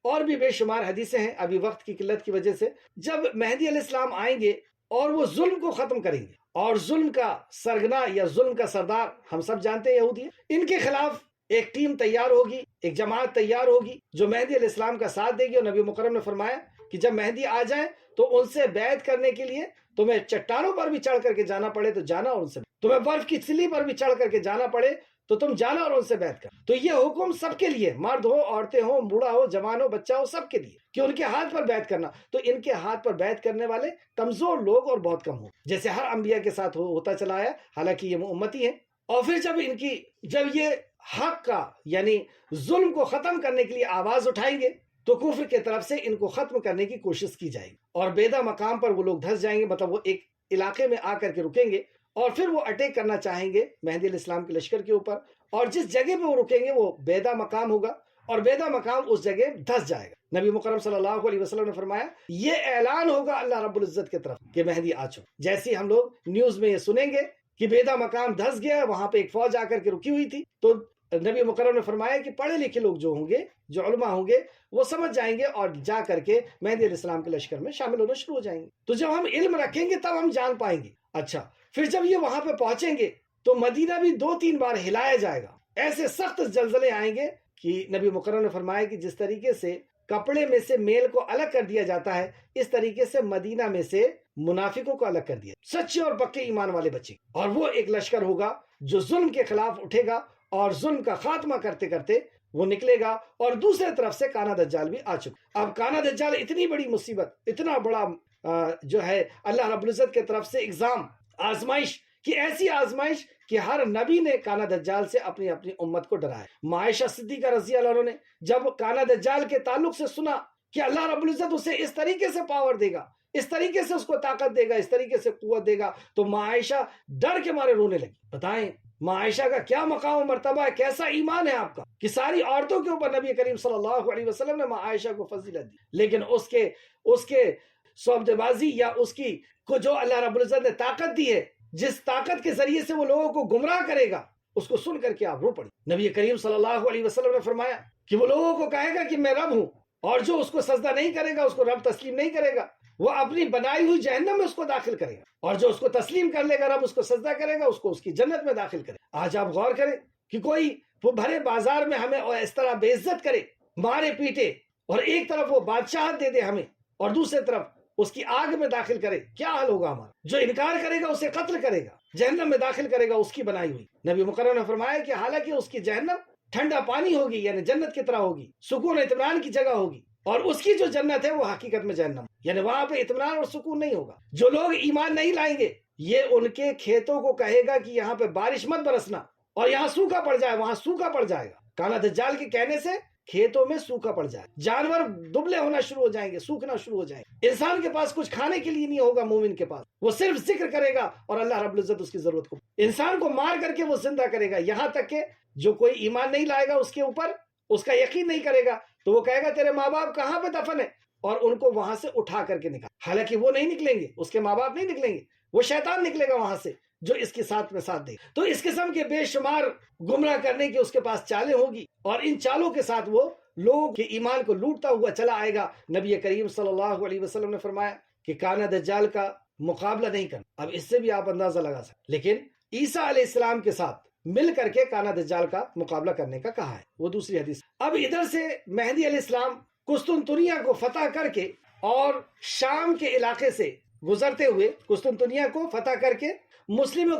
اور بھی بے شمار حدیثیں ہیں۔ ابھی وقت کی قلت کی وجہ سے جب مہدی علیہ السلام آئیں گے اور وہ ظلم کو ختم کریں گے، اور ظلم کا سرگنا یا ظلم کا سردار ہم سب جانتے ہیں یہودی، ان کے خلاف ایک ٹیم تیار ہوگی، ایک جماعت تیار ہوگی جو مہدی علیہ السلام کا ساتھ دے گی۔ اور نبی مکرم نے فرمایا کہ جب مہدی آ جائیں تو ان سے بیعت کرنے کے لیے تمہیں چٹانوں پر بھی چڑھ کر کے جانا پڑے تو جانا، اور ان سے تمہیں برف کی سلی پر بھی چڑھ کر کے جانا پڑے تو تم جانا اور ان سے بیعت کر۔ تو یہ حکم سب کے لیے، مرد ہو، عورتیں ہو، بوڑھا ہو، جوان ہو، بچہ ہو، سب کے لیے کہ ان کے ہاتھ پر بیعت کرنا۔ تو ان کے ہاتھ پر بیعت کرنے والے کمزور لوگ اور بہت کم ہوں، جیسے ہر انبیاء کے ساتھ ہوتا چلا آیا، حالانکہ یہ امتی ہیں۔ اور پھر جب یہ حق کا یعنی ظلم کو ختم کرنے کے لیے آواز اٹھائیں گے تو کفر کے طرف سے ان کو ختم کرنے کی کوشش کی جائے گی، اور بیدہ مقام پر وہ لوگ دھس جائیں گے، مطلب وہ ایک علاقے میں آ کر کے رکیں گے اور پھر وہ اٹیک کرنا چاہیں گے مہدی علیہ السلام کے لشکر کے اوپر، اور جس جگہ پہ وہ رکیں گے وہ بیدہ مقام ہوگا، اور بیدہ مقام اس جگہ دھس جائے گا۔ نبی مکرم صلی اللہ علیہ وسلم نے فرمایا یہ اعلان ہوگا اللہ رب العزت کی طرف کہ مہدی آ چکا۔ جیسے ہم لوگ نیوز میں یہ سنیں گے کہ بیدہ مقام دھس گیا، وہاں پہ ایک فوج آ کر کے رکی ہوئی تھی، تو نبی مکرم نے فرمایا کہ پڑھے لکھے لوگ جو ہوں گے، جو علماء ہوں گے، وہ سمجھ جائیں گے اور جا کر کے مہدی علیہ السلام کے لشکر میں شامل ہونا شروع ہو جائیں گے۔ تو جب ہم علم رکھیں گے تب ہم جان پائیں گے۔ اچھا، پھر جب یہ وہاں پہ پہنچیں گے تو مدینہ بھی 2-3 بار ہلایا جائے گا، ایسے سخت زلزلے آئیں گے کہ نبی مکرم نے فرمایا کہ جس طریقے سے کپڑے میں سے میل کو الگ کر دیا جاتا ہے، اس طریقے سے مدینہ میں سے منافقوں کو الگ کر دیا، سچے اور پکے ایمان والے بچے، اور وہ ایک لشکر ہوگا جو ظلم کے خلاف اٹھے گا اور ظلم کا خاتمہ کرتے کرتے وہ نکلے گا۔ اور دوسرے طرف سے کانا دجال بھی آ چکا۔ اب کانا دجال اتنی بڑی مصیبت، اتنا بڑا جو ہے اللہ رب العزت کی طرف سے اگزام، آزمائش، کہ ایسی آزمائش کہ ہر نبی نے کانا دجال سے اپنی امت کو ڈرایا۔ عائشہ صدیقہ رضی اللہ عنہ نے جب کانا دجال کے تعلق سے سنا کہ اللہ رب العزت اسے اس طریقے سے پاور دے گا، اس طریقے سے اس کو طاقت دے گا، اس طریقے سے قوت دے گا، تو عائشہ ڈر کے مارے رونے لگی۔ بتائیں عائشہ کا کیا مقام و مرتبہ ہے، کیسا ایمان ہے آپ کا کہ ساری عورتوں کے اوپر نبی کریم صلی اللہ علیہ وسلم نے عائشہ کو فضیلت دی، لیکن اس کے صحبت بازی یا اس کی کو جو اللہ رب العزت نے طاقت دی ہے، جس طاقت کے ذریعے سے وہ لوگوں کو گمراہ کرے گا، اس کو سن کر کے آپ رو پڑی۔ نبی کریم صلی اللہ علیہ وسلم نے فرمایا کہ وہ لوگوں کو کہے گا کہ میں رب ہوں، اور جو اس کو سجدہ نہیں کرے گا، اس کو رب تسلیم نہیں کرے گا، وہ اپنی بنائی ہوئی جہنم میں اس کو داخل کرے گا، اور جو اس کو تسلیم کر لے گا، رب اس کو سجدہ کرے گا، اس کو اس کی جنت میں داخل کرے۔ آج آپ غور کریں کہ کوئی وہ بھرے بازار میں ہمیں اس طرح بے عزت کرے، مارے پیٹے، اور ایک طرف وہ بادشاہت دے دے ہمیں اور دوسری طرف اس کی آگ میں داخل کرے، کیا حال ہوگا ہمارا؟ جو انکار کرے گا اسے قتل کرے گا، جہنم میں داخل کرے گا اس کی بنائی ہوئی۔ نبی مکرم نے فرمایا کہ حالانکہ اس کی جہنم ٹھنڈا پانی ہوگی، یعنی جنت کی طرح ہوگی، سکون اطمینان کی جگہ ہوگی، اور اس کی جو جنت ہے وہ حقیقت میں جہنم، یعنی وہاں پہ اطمینان اور سکون نہیں ہوگا۔ جو لوگ ایمان نہیں لائیں گے یہ ان کے کھیتوں کو کہے گا کہ یہاں پہ بارش مت برسنا، اور یہاں سوکھا پڑ جائے، وہاں سوکھا پڑ جائے گا۔ کانا دجال کے کہنے سے کھیتوں میں سوکھا پڑ جائے، جانور دبلے ہونا شروع ہو جائیں گے، سوکھنا شروع ہو جائیں گے، انسان کے پاس کچھ کھانے کے لیے نہیں ہوگا، مومن کے پاس وہ صرف ذکر کرے گا اور اللہ رب العزت اس کی ضرورت کو، انسان کو مار کر کے وہ زندہ کرے گا، یہاں تک کہ جو کوئی ایمان نہیں لائے گا اس کے اوپر، اس کا یقین نہیں کرے گا، تو وہ کہے گا تیرے ماں باپ کہاں پہ دفن ہے، اور ان کو وہاں سے اٹھا کر کے نکال، حالانکہ وہ نہیں نکلیں گے، اس کے ماں باپ نہیں نکلیں گے، وہ شیطان نکلے گا وہاں سے جو اس کے ساتھ میں ساتھ دے۔ تو اس قسم کے بے شمار گمراہ کرنے کی اس کے پاس چالیں ہوگی، اور ان چالوں کے ساتھ وہ لوگوں کے ایمان کو لوٹتا ہوا چلا آئے گا۔ نبی کریم صلی اللہ علیہ وسلم نے فرمایا کہ کانا دجال کا مقابلہ نہیں کرنا، اب اس سے بھی آپ اندازہ لگا سکتے، لیکن عیسیٰ علیہ السلام کے ساتھ مل کر کے کانا دجال کا مقابلہ کرنے کا کہا ہے، وہ دوسری حدیث۔ اب ادھر سے مہدی علیہ السلام قسطنطنیہ کو فتح کر کے اور شام کے علاقے سے گزرتے ہوئے قسطنطنیہ کو فتح کر کے مسلموں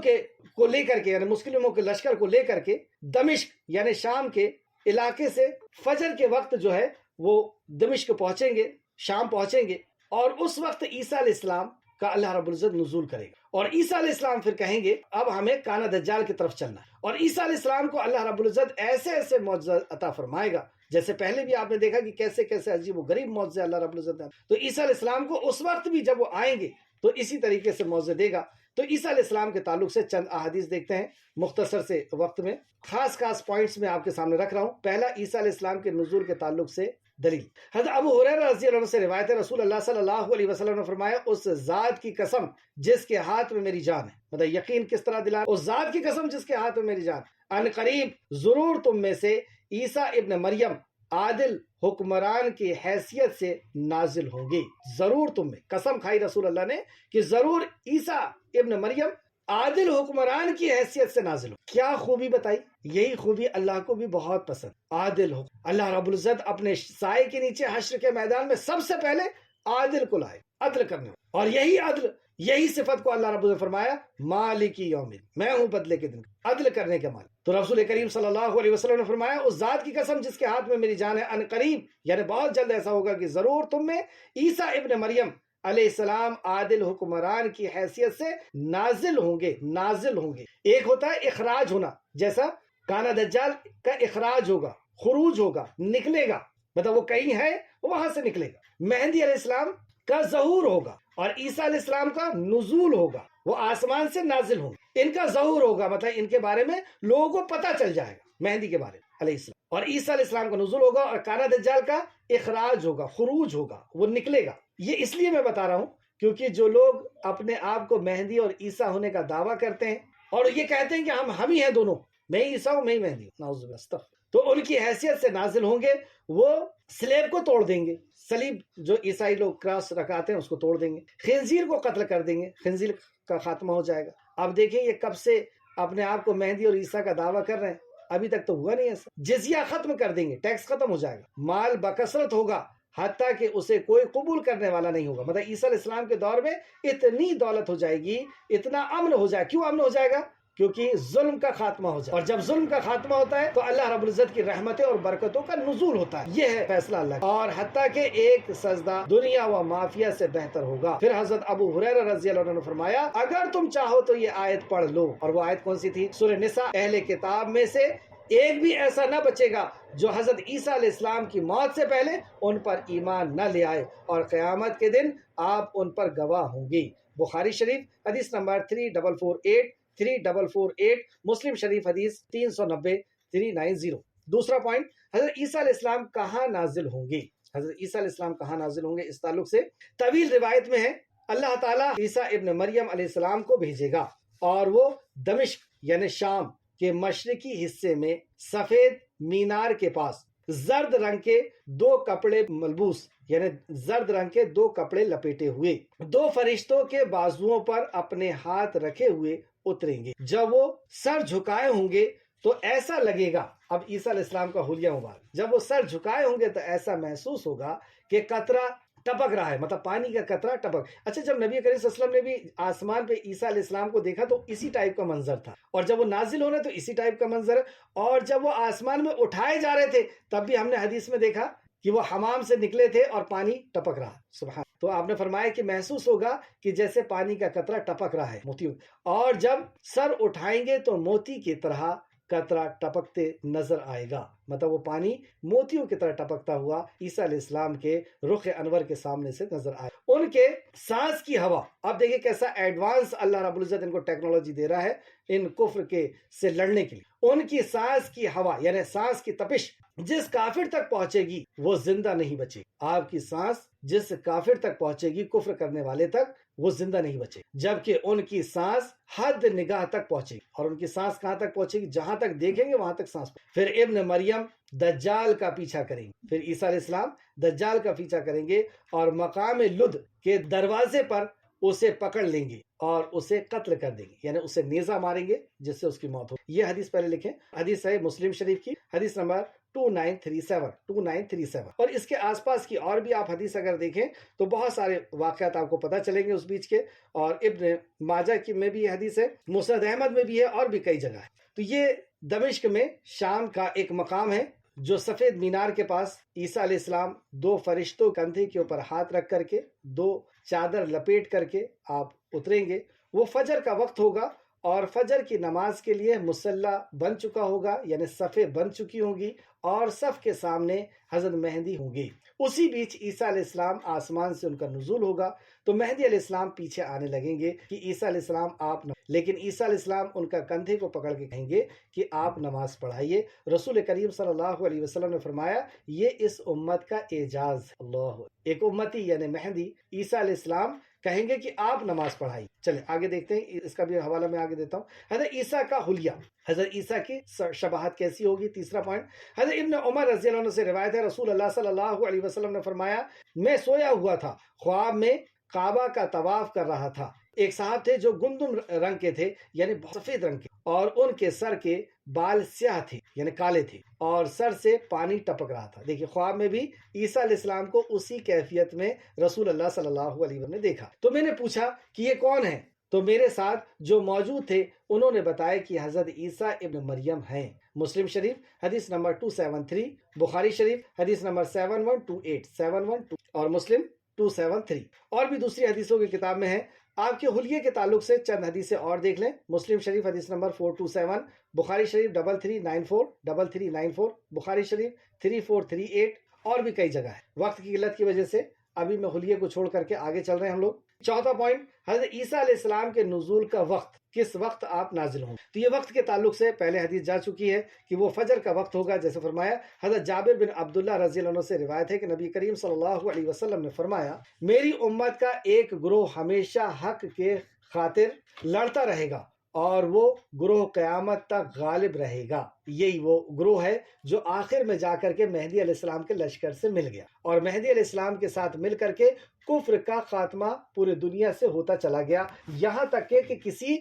کو لے کر کے، یعنی مسلموں کے لشکر کو لے کر کے دمشق یعنی شام کے علاقے سے فجر کے وقت جو ہے وہ دمشق پہنچیں گے، شام پہنچیں گے، اور اس وقت عیسیٰ علیہ السلام کا اللہ رب العزت نزول کرے گا، اور عیسیٰ علیہ السلام پھر کہیں گے اب ہمیں کانا دجال کی طرف چلنا ہے، اور عیسیٰ علیہ السلام کو اللہ رب العزت ایسے ایسے معجزہ عطا فرمائے گا، جیسے پہلے بھی آپ نے دیکھا کہ کیسے کیسے عجیب و غریب معجزے اللہ رب العزت نے، تو عیسیٰ علیہ السلام کو اس وقت بھی جب وہ آئیں گے تو اسی طریقے سے معجزے دے گا۔ تو عیسیٰ علیہ السلام کے تعلق سے چند احادیث دیکھتے ہیں مختصر سے وقت میں، خاص پوائنٹس میں آپ کے سامنے رکھ رہا ہوں۔ پہلا، عیسیٰ علیہ السلام کے نزول کے تعلق سے دلیل، حضرت ابو ہریرہ رضی اللہ عنہ سے روایت ہے، رسول اللہ صلی اللہ علیہ وسلم نے فرمایا اس ذات کی قسم جس کے ہاتھ میں میری جان ہے، مطلب یقین کس طرح دلا، اس ذات کی قسم جس کے ہاتھ میں میری جان، ان قریب ضرور تم میں سے عیسیٰ ابن مریم عادل حکمران کی حیثیت سے نازل ہوں گے، ضرور تم میں، قسم کھائی رسول اللہ نے کہ ضرور عیسیٰ ابن مریم عادل حکمران کی حیثیت سے نازل ہو۔ کیا خوبی بتائی، یہی خوبی اللہ کو بھی بہت پسند، عادل ہو، اللہ رب العزت اپنے سائے کے نیچے حشر کے میدان میں سب سے پہلے عادل کو لائے، عدل کرنے، اور یہی عدل، یہی صفت کو اللہ رب العزت فرمایا مالکی یوم الدین، میں ہوں بدلے کے دن، عدل کرنے کے مالک۔ تو رسول کریم صلی اللہ علیہ وسلم نے فرمایا اس ذات کی قسم جس کے ہاتھ میں میری جان ہے، ان قریب یعنی بہت جلد ایسا ہوگا کہ ضرور تم میں عیسیٰ ابن مریم علیہ السلام عادل حکمران کی حیثیت سے نازل ہوں گے، نازل ہوں گے۔ ایک ہوتا ہے اخراج ہونا، جیسا کانا دجال کا اخراج ہوگا، خروج ہوگا، نکلے گا، مطلب وہ کہیں ہے وہاں سے نکلے گا۔ مہدی علیہ السلام کا ظہور ہوگا، اور عیسیٰ علیہ السلام کا نزول ہوگا، وہ آسمان سے نازل ہوں گے، ان کا ظہور ہوگا، مطلب ان کے بارے میں لوگوں کو پتہ چل جائے گا، مہدی کے بارے میں علیہ السلام، اور عیسیٰ علیہ السلام کا نزول ہوگا، اور کانا دجال کا اخراج ہوگا، خروج ہوگا، وہ نکلے گا۔ یہ اس لیے میں بتا رہا ہوں کیونکہ جو لوگ اپنے آپ کو مہدی اور عیسیٰ ہونے کا دعویٰ کرتے ہیں اور یہ کہتے ہیں کہ ہم ہی ہیں دونوں، میں عیسیٰ ہوں میں مہدی ہوں، نعوذ باللہ، استغفر، تو ان کی حیثیت سے نازل ہوں گے، وہ سلیب کو توڑ دیں گے، صلیب جو عیسائی لوگ کراس رکھاتے ہیں اس کو توڑ دیں گے، خنزیر کو قتل کر دیں گے، خنزیر کا خاتمہ ہو جائے گا۔ اب دیکھیں یہ کب سے اپنے آپ کو مہدی اور عیسیٰ کا دعویٰ کر رہے ہیں، ابھی تک تو ہوا نہیں ایسا۔ جزیہ ختم کر دیں گے، ٹیکس ختم ہو جائے گا، مال بکثرت ہوگا حتیٰ کہ اسے کوئی قبول کرنے والا نہیں ہوگا، مطلب عیسیٰ علیہ السلام کے دور میں اتنی دولت ہو جائے گی، اتنا امن ہو جائے، کیوں امن ہو جائے گا؟ کیونکہ ظلم کا خاتمہ ہو جائے، اور جب ظلم کا خاتمہ ہوتا ہے تو اللہ رب العزت کی رحمتیں اور برکتوں کا نزول ہوتا ہے، یہ ہے فیصلہ اللہ کا، اور حتیٰ کہ ایک سجدہ دنیا و مافیا سے بہتر ہوگا۔ پھر حضرت ابو ہریرہ رضی اللہ عنہ نے فرمایا اگر تم چاہو تو یہ آیت پڑھ لو، اور وہ آیت کون سی تھی؟ سورہ نساء، اہل کتاب میں سے ایک بھی ایسا نہ بچے گا جو حضرت عیسیٰ علیہ السلام کی موت سے پہلے ان پر ایمان نہ لے آئے، اور قیامت کے دن آپ ان پر گواہ ہوں گی۔ بخاری شریف حدیث نمبر 3448 مسلم شریف حدیث 390 390۔ دوسرا پوائنٹ، حضرت عیسیٰ علیہ السلام کہاں نازل ہوں گے؟ حضرت عیسیٰ علیہ السلام کہاں نازل ہوں گے، اس تعلق سے طویل روایت میں ہے، اللہ تعالیٰ عیسیٰ ابن مریم علیہ السلام کو بھیجے گا، اور وہ دمشق یعنی شام کے مشرقی حصے میں سفید مینار کے پاس زرد رنگ کے دو کپڑے ملبوس یعنی زرد رنگ کے دو کپڑے لپیٹے ہوئے دو فرشتوں کے بازوؤں پر اپنے ہاتھ رکھے ہوئے اتریں گے۔ جب وہ سر جھکائے ہوں گے تو ایسا لگے گا اب عیسیٰ علیہ السلام کا حلیہ مبارک، جب وہ سر جھکائے ہوں گے تو ایسا محسوس ہوگا کہ قطرہ ٹپک رہا ہے، مطلب پانی کا قطرہ ٹپک۔ اچھا، جب نبی کریم صلی اللہ علیہ وسلم نے بھی آسمان پہ عیسیٰ علیہ السلام کو دیکھا تو اسی ٹائپ کا منظر تھا، اور جب وہ نازل ہونے تو اسی ٹائپ کا منظر ہے، اور جب وہ آسمان میں اٹھائے جا رہے تھے تب بھی ہم نے حدیث میں دیکھا کہ وہ حمام سے نکلے تھے اور پانی ٹپک رہا۔ سبحان، تو آپ نے فرمایا کہ محسوس ہوگا کہ جیسے پانی کا قطرہ ٹپک رہا ہے موتیوں، اور جب سر اٹھائیں گے تو موتی کی طرح قطرہ ٹپکتے نظر آئے گا، مطلب وہ پانی موتیوں کی طرح ٹپکتا ہوا عیسیٰ علیہ السلام کے رخ انور کے سامنے سے نظر آئے۔ ان کے سانس کی ہوا، اب دیکھیں کیسا ایڈوانس اللہ رب العزت ان کو ٹیکنالوجی دے رہا ہے ان کفر کے سے لڑنے کے لیے۔ ان کی سانس کی ہوا یعنی سانس کی تپش جس کافر تک پہنچے گی وہ زندہ نہیں بچے گی۔ آپ کی سانس جس کافر تک پہنچے گی، کفر کرنے والے تک، وہ زندہ نہیں بچے، جبکہ ان کی سانس حد نگاہ تک پہنچے گی، اور ان کی سانس کہاں تک پہنچے گی؟ جہاں تک دیکھیں گے وہاں تک سانس۔ پھر ابن مریم دجال کا پیچھا کریں گے، پھر عیسیٰ علیہ السلام دجال کا پیچھا کریں گے اور مقام لد کے دروازے پر اسے پکڑ لیں گے اور اسے قتل کر دیں گے، یعنی اسے نیزہ ماریں گے جس سے اس کی موت ہو۔ یہ حدیث پہلے لکھیں، حدیث ہے مسلم شریف کی، حدیث نمبر 2937 اور اس کے آس پاس کی اور بھی آپ حدیث اگر دیکھیں تو بہت سارے واقعات آپ کو پتہ چلیں گے اس بیچ کے، اور ابن ماجہ کی میں بھی یہ حدیث ہے، مسند احمد میں بھی ہے، اور بھی کئی جگہ ہے۔ تو یہ دمشق میں شام کا ایک مقام ہے جو سفید مینار کے پاس عیسیٰ علیہ السلام دو فرشتوں کندھے کے اوپر ہاتھ رکھ کر کے دو چادر لپیٹ کر کے آپ اتریں گے۔ وہ فجر کا وقت ہوگا اور فجر کی نماز کے لیے مصلی بن چکا ہوگا، یعنی صفیں بن چکی ہوں گی، اور صف کے سامنے حضرت مہدی ہوں گی۔ اسی بیچ عیسیٰ علیہ السلام آسمان سے ان کا نزول ہوگا، تو مہدی علیہ السلام پیچھے آنے لگیں گے کہ عیسیٰ علیہ السلام آپ لیکن عیسیٰ علیہ السلام ان کا کندھے کو پکڑ کے کہیں گے کہ آپ نماز پڑھائیے۔ رسول کریم صلی اللہ علیہ وسلم نے فرمایا یہ اس امت کا اعجاز، اللہ، ایک امتی یعنی مہدی عیسیٰ علیہ السلام کہیں گے کہ آپ نماز پڑھائی۔ چلیں آگے دیکھتے ہیں، اس کا بھی حوالہ میں آگے دیتا ہوں۔ حضرت عیسیٰ کا حلیہ، حضرت عیسیٰ کی شباہت کیسی ہوگی؟ تیسرا پوائنٹ، حضرت ابن عمر رضی اللہ عنہ سے روایت ہے، رسول اللہ صلی اللہ علیہ وسلم نے فرمایا میں سویا ہوا تھا، خواب میں کعبہ کا طواف کر رہا تھا، ایک صاحب تھے جو گندم رنگ کے تھے، یعنی سفید رنگ کے، اور ان کے سر کے بال سیاہ تھے یعنی کالے تھے، اور سر سے پانی ٹپک رہا تھا۔ دیکھیے خواب میں بھی عیسیٰ علیہ السلام کو اسی کیفیت میں رسول اللہ صلی اللہ علیہ وسلم نے دیکھا۔ تو میں نے پوچھا کہ یہ کون ہے؟ تو میرے ساتھ جو موجود تھے انہوں نے بتایا کہ حضرت عیسیٰ ابن مریم ہیں۔ مسلم شریف حدیث نمبر 273، بخاری شریف حدیث نمبر 7128 اور مسلم 273، اور بھی دوسری حدیثوں کی کتاب میں ہے۔ آپ کے حلیے کے تعلق سے چند حدیثیں اور دیکھ لیں۔ مسلم شریف حدیث نمبر 427، بخاری شریف 3394 بخاری شریف 3438، اور بھی کئی جگہ ہے۔ وقت کی قلت کی وجہ سے ابھی میں حلیے کو چھوڑ کر کے آگے چل رہے ہیں ہم لوگ۔ چوتھا پوائنٹ، حضرت عیسیٰ علیہ السلام کے نزول کا وقت، کس وقت آپ نازل ہوں۔ تو یہ وقت کے تعلق سے پہلے حدیث جا چکی ہے کہ وہ فجر کا وقت ہوگا، جیسے فرمایا۔ حضرت جابر بن عبداللہ رضی اللہ عنہ سے روایت ہے کہ نبی کریم صلی اللہ علیہ وسلم نے فرمایا میری امت کا ایک گروہ ہمیشہ حق کے خاطر لڑتا رہے گا، اور وہ گروہ قیامت تک غالب رہے گا۔ یہی وہ گروہ ہے جو آخر میں جا کر کے مہدی علیہ السلام کے لشکر سے مل گیا، اور مہدی علیہ السلام کے ساتھ مل کر کے کفر کا خاتمہ پورے دنیا سے ہوتا چلا گیا، یہاں تک کہ کسی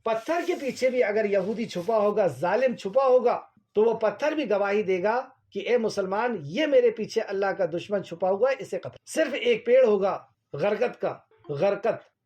پتھر کے پیچھے بھی اگر یہودی چھپا ہوگا، ظالم چھپا ہوگا، تو وہ پتھر بھی گواہی دے گا کہ اے مسلمان، یہ میرے پیچھے اللہ کا دشمن چھپا ہوا ہے، اسے قتل۔ صرف ایک پیڑ ہوگا غرقت،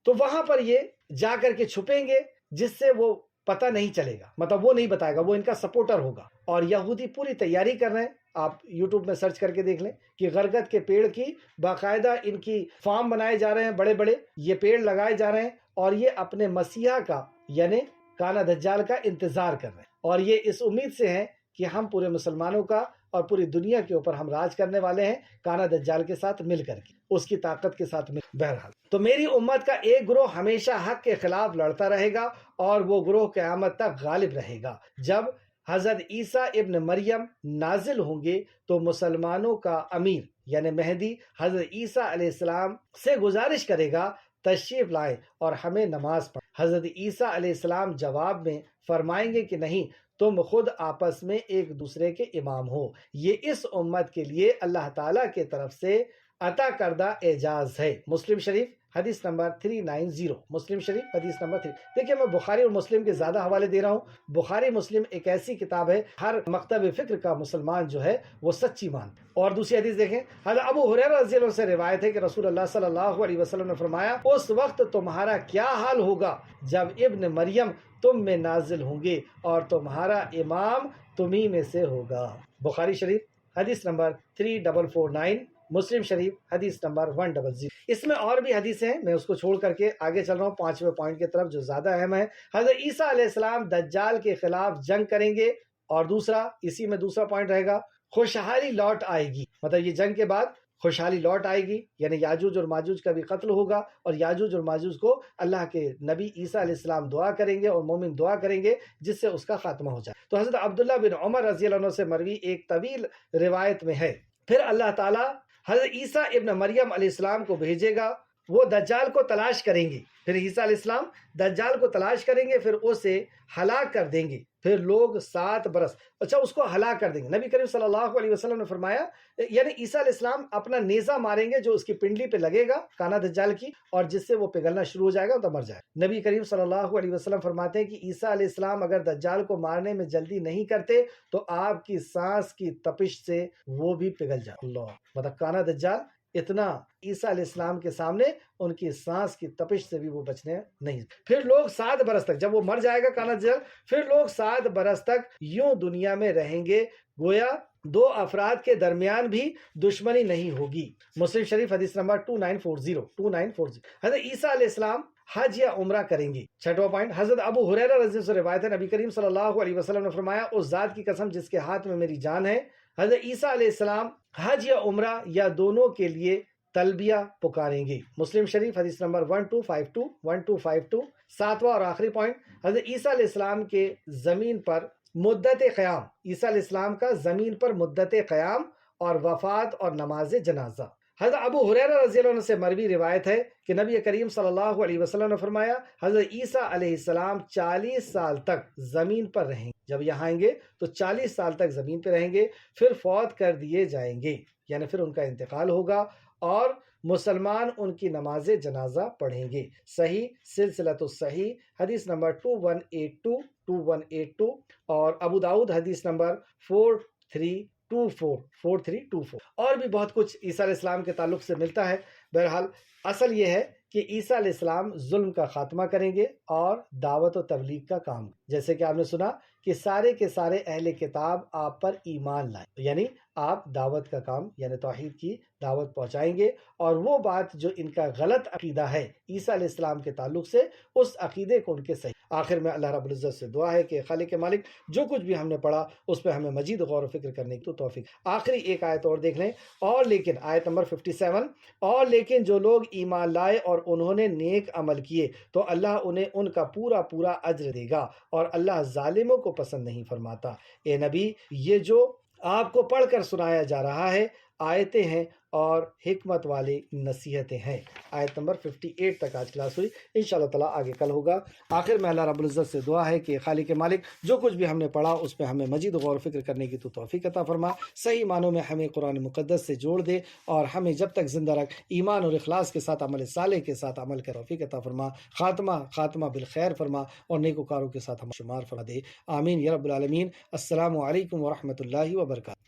تو وہاں پر یہ جا کر کے چھپیں گے جس سے وہ پتہ نہیں چلے گا، مطلب وہ نہیں بتائے گا، وہ ان کا سپورٹر ہوگا۔ اور یہودی پوری تیاری کر رہے ہیں، آپ یوٹیوب میں سرچ کر کے دیکھ لیں کہ غرگت کے پیڑ کی باقاعدہ ان کی فارم بنائے جا رہے ہیں، بڑے بڑے یہ پیڑ لگائے جا رہے ہیں، اور یہ اپنے مسیحا کا یعنی کانا دجال کا انتظار کر رہے ہیں، اور یہ اس امید سے ہیں کہ ہم پورے مسلمانوں کا اور پوری دنیا کے اوپر ہم راج کرنے والے ہیں کانا دجال کے ساتھ مل کر کے، اس کی طاقت کے ساتھ مل۔ بہرحال تو میری امت کا ایک گروہ ہمیشہ حق کے خلاف لڑتا رہے گا، اور وہ گروہ قیامت تک غالب رہے گا۔ جب حضرت عیسیٰ ابن مریم نازل ہوں گے تو مسلمانوں کا امیر یعنی مہدی حضرت عیسیٰ علیہ السلام سے گزارش کرے گا تشریف لائیں اور ہمیں نماز پڑھ۔ حضرت عیسیٰ علیہ السلام جواب میں فرمائیں گے کہ نہیں، تم خود آپس میں ایک دوسرے کے امام ہو، یہ اس امت کے لیے اللہ تعالیٰ کی طرف سے عطا کردہ اعجاز ہے۔ مسلم شریف حدیث نمبر 390، مسلم شریف حدیث نمبر 3۔ دیکھیں میں بخاری اور مسلم کے زیادہ حوالے دے رہا ہوں۔ بخاری مسلم ایک ایسی کتاب ہے ہر مکتب فکر کا مسلمان جو ہے وہ سچی مان۔ اور دوسری حدیث دیکھیں، حضرت ابو ہریرہ رضی اللہ عنہ سے روایت ہے کہ رسول اللہ صلی اللہ علیہ وسلم نے فرمایا، اس وقت تمہارا کیا حال ہوگا جب ابن مریم تم میں نازل ہوں گے اور تمہارا امام تمہیں میں سے ہوگا۔ بخاری شریف حدیث نمبر 3449، مسلم شریف حدیث نمبر 100۔ اس میں اور بھی حدیث ہیں، میں اس کو چھوڑ کر کے آگے چل رہا ہوں 5ویں پوائنٹ کی طرف جو زیادہ اہم ہے۔ حضرت عیسیٰ علیہ السلام دجال کے خلاف جنگ کریں گے، اور دوسرا اسی میں دوسرا پوائنٹ رہے گا، خوشحالی لوٹ آئے گی۔ مطلب یہ جنگ کے بعد خوشحالی لوٹ آئے گی، یعنی یاجوج اور ماجوج کا بھی قتل ہوگا، اور یاجوج اور ماجوج کو اللہ کے نبی عیسیٰ علیہ السلام دعا کریں گے اور مومن دعا کریں گے جس سے اس کا خاتمہ ہو جائے۔ تو حضرت عبداللہ بن عمر رضی اللہ عنہ سے مروی ایک طویل روایت میں ہے، پھر اللہ تعالیٰ حضرت عیسیٰ ابن مریم علیہ السلام کو بھیجے گا، وہ دجال کو تلاش کریں گے، پھر عیسیٰ علیہ السلام دجال کو تلاش کریں گے، پھر اسے ہلاک کر دیں گے، پھر لوگ 7 برس اس کو ہلاک کر دیں گے۔ نبی کریم صلی اللہ علیہ وسلم نے فرمایا، یعنی عیسیٰ علیہ السلام اپنا نیزہ ماریں گے جو اس کی پنڈلی پہ لگے گا کانا دجال کی، اور جس سے وہ پگھلنا شروع ہو جائے گا تو مر جائے گا۔ نبی کریم صلی اللہ علیہ وسلم فرماتے ہیں کہ عیسیٰ علیہ السلام اگر دجال کو مارنے میں جلدی نہیں کرتے تو آپ کی سانس کی تپش سے وہ بھی پگھل جائے۔ اللہ، مطلب کانا دجال اتنا عیسیٰ علیہ السلام کے سامنے ان کی سانس کی تپش سے بھی وہ بچنے نہیں۔ پھر لوگ 7 برس تک، جب وہ مر جائے گا کانا دجال، پھر لوگ 7 برس تک یوں دنیا میں رہیں گے، گویا 2 افراد کے درمیان بھی دشمنی نہیں ہوگی۔ مسلم شریف حدیث نمبر 2940۔ حضرت عیسیٰ علیہ السلام حج یا عمرہ کریں گے۔ 6واں پوائنٹ، حضرت ابو ہریرہ رضی اللہ عنہ سے روایت ہے، نبی کریم صلی اللہ علیہ وسلم نے فرمایا، اس ذات کی قسم جس کے ہاتھ میں میری جان ہے، حضرت عیسیٰ علیہ السلام حج یا عمرہ یا دونوں کے لیے تلبیہ پکاریں گے۔ مسلم شریف حدیث نمبر 1252۔ 7واں اور آخری پوائنٹ، حضرت عیسیٰ علیہ السلام کے زمین پر مدت قیام، عیسیٰ علیہ السلام کا زمین پر مدت قیام اور وفات اور نماز جنازہ۔ حضرت ابو ہریرہ رضی اللہ عنہ سے مروی روایت ہے کہ نبی کریم صلی اللہ علیہ وسلم نے فرمایا، حضرت عیسیٰ علیہ السلام 40 سال تک زمین پر رہیں گے، جب یہاں آئیں گے تو 40 سال تک زمین پہ رہیں گے، پھر فوت کر دیے جائیں گے، یعنی پھر ان کا انتقال ہوگا اور مسلمان ان کی نماز جنازہ پڑھیں گے۔ صحیح سلسلۃ الصحیح حدیث نمبر 2182 اور ابو داؤد حدیث نمبر 4324۔ اور بھی بہت کچھ عیسیٰ علیہ السلام کے تعلق سے ملتا ہے۔ بہرحال اصل یہ ہے کہ عیسیٰ علیہ السلام ظلم کا خاتمہ کریں گے اور دعوت و تبلیغ کا کام، جیسے کہ آپ نے سنا کہ سارے کے سارے اہل کتاب آپ پر ایمان لائیں، یعنی آپ دعوت کا کام یعنی توحید کی دعوت پہنچائیں گے، اور وہ بات جو ان کا غلط عقیدہ ہے عیسیٰ علیہ السلام کے تعلق سے، اس عقیدے کو ان کے صحیح۔ آخر میں اللہ رب العزت سے دعا ہے کہ خالق مالک جو کچھ بھی ہم نے پڑھا اس پہ ہمیں مزید غور و فکر کرنے کی توفیق۔ آخری ایک آیت اور دیکھ لیں، اور لیکن آیت نمبر 57، اور لیکن جو لوگ ایمان لائے اور انہوں نے نیک عمل کیے تو اللہ انہیں ان کا پورا پورا اجر دے گا، اور اللہ ظالموں کو پسند نہیں فرماتا۔ اے نبی، یہ جو آپ کو پڑھ کر سنایا جا رہا ہے آیتیں ہیں اور حکمت والی نصیحتیں ہیں۔ آیت نمبر 58 تک آج کلاس ہوئی، انشاءاللہ تعالیٰ آگے کل ہوگا۔ آخر میں اللہ رب العزت سے دعا ہے کہ خالق مالک جو کچھ بھی ہم نے پڑھا اس پہ ہمیں مزید غور و فکر کرنے کی تو توفیق عطا فرما، صحیح معنوں میں ہمیں قرآن مقدس سے جوڑ دے، اور ہمیں جب تک زندہ رکھ ایمان اور اخلاص کے ساتھ عمل صالح کے ساتھ عمل کا توفیق عطا فرما، خاتمہ بالخیر فرما، اور نیکوکاروں کے ساتھ ہم شمار فرما دے، آمین یا رب العالمین۔ السلام علیکم ورحمۃ اللہ وبرکاتہ۔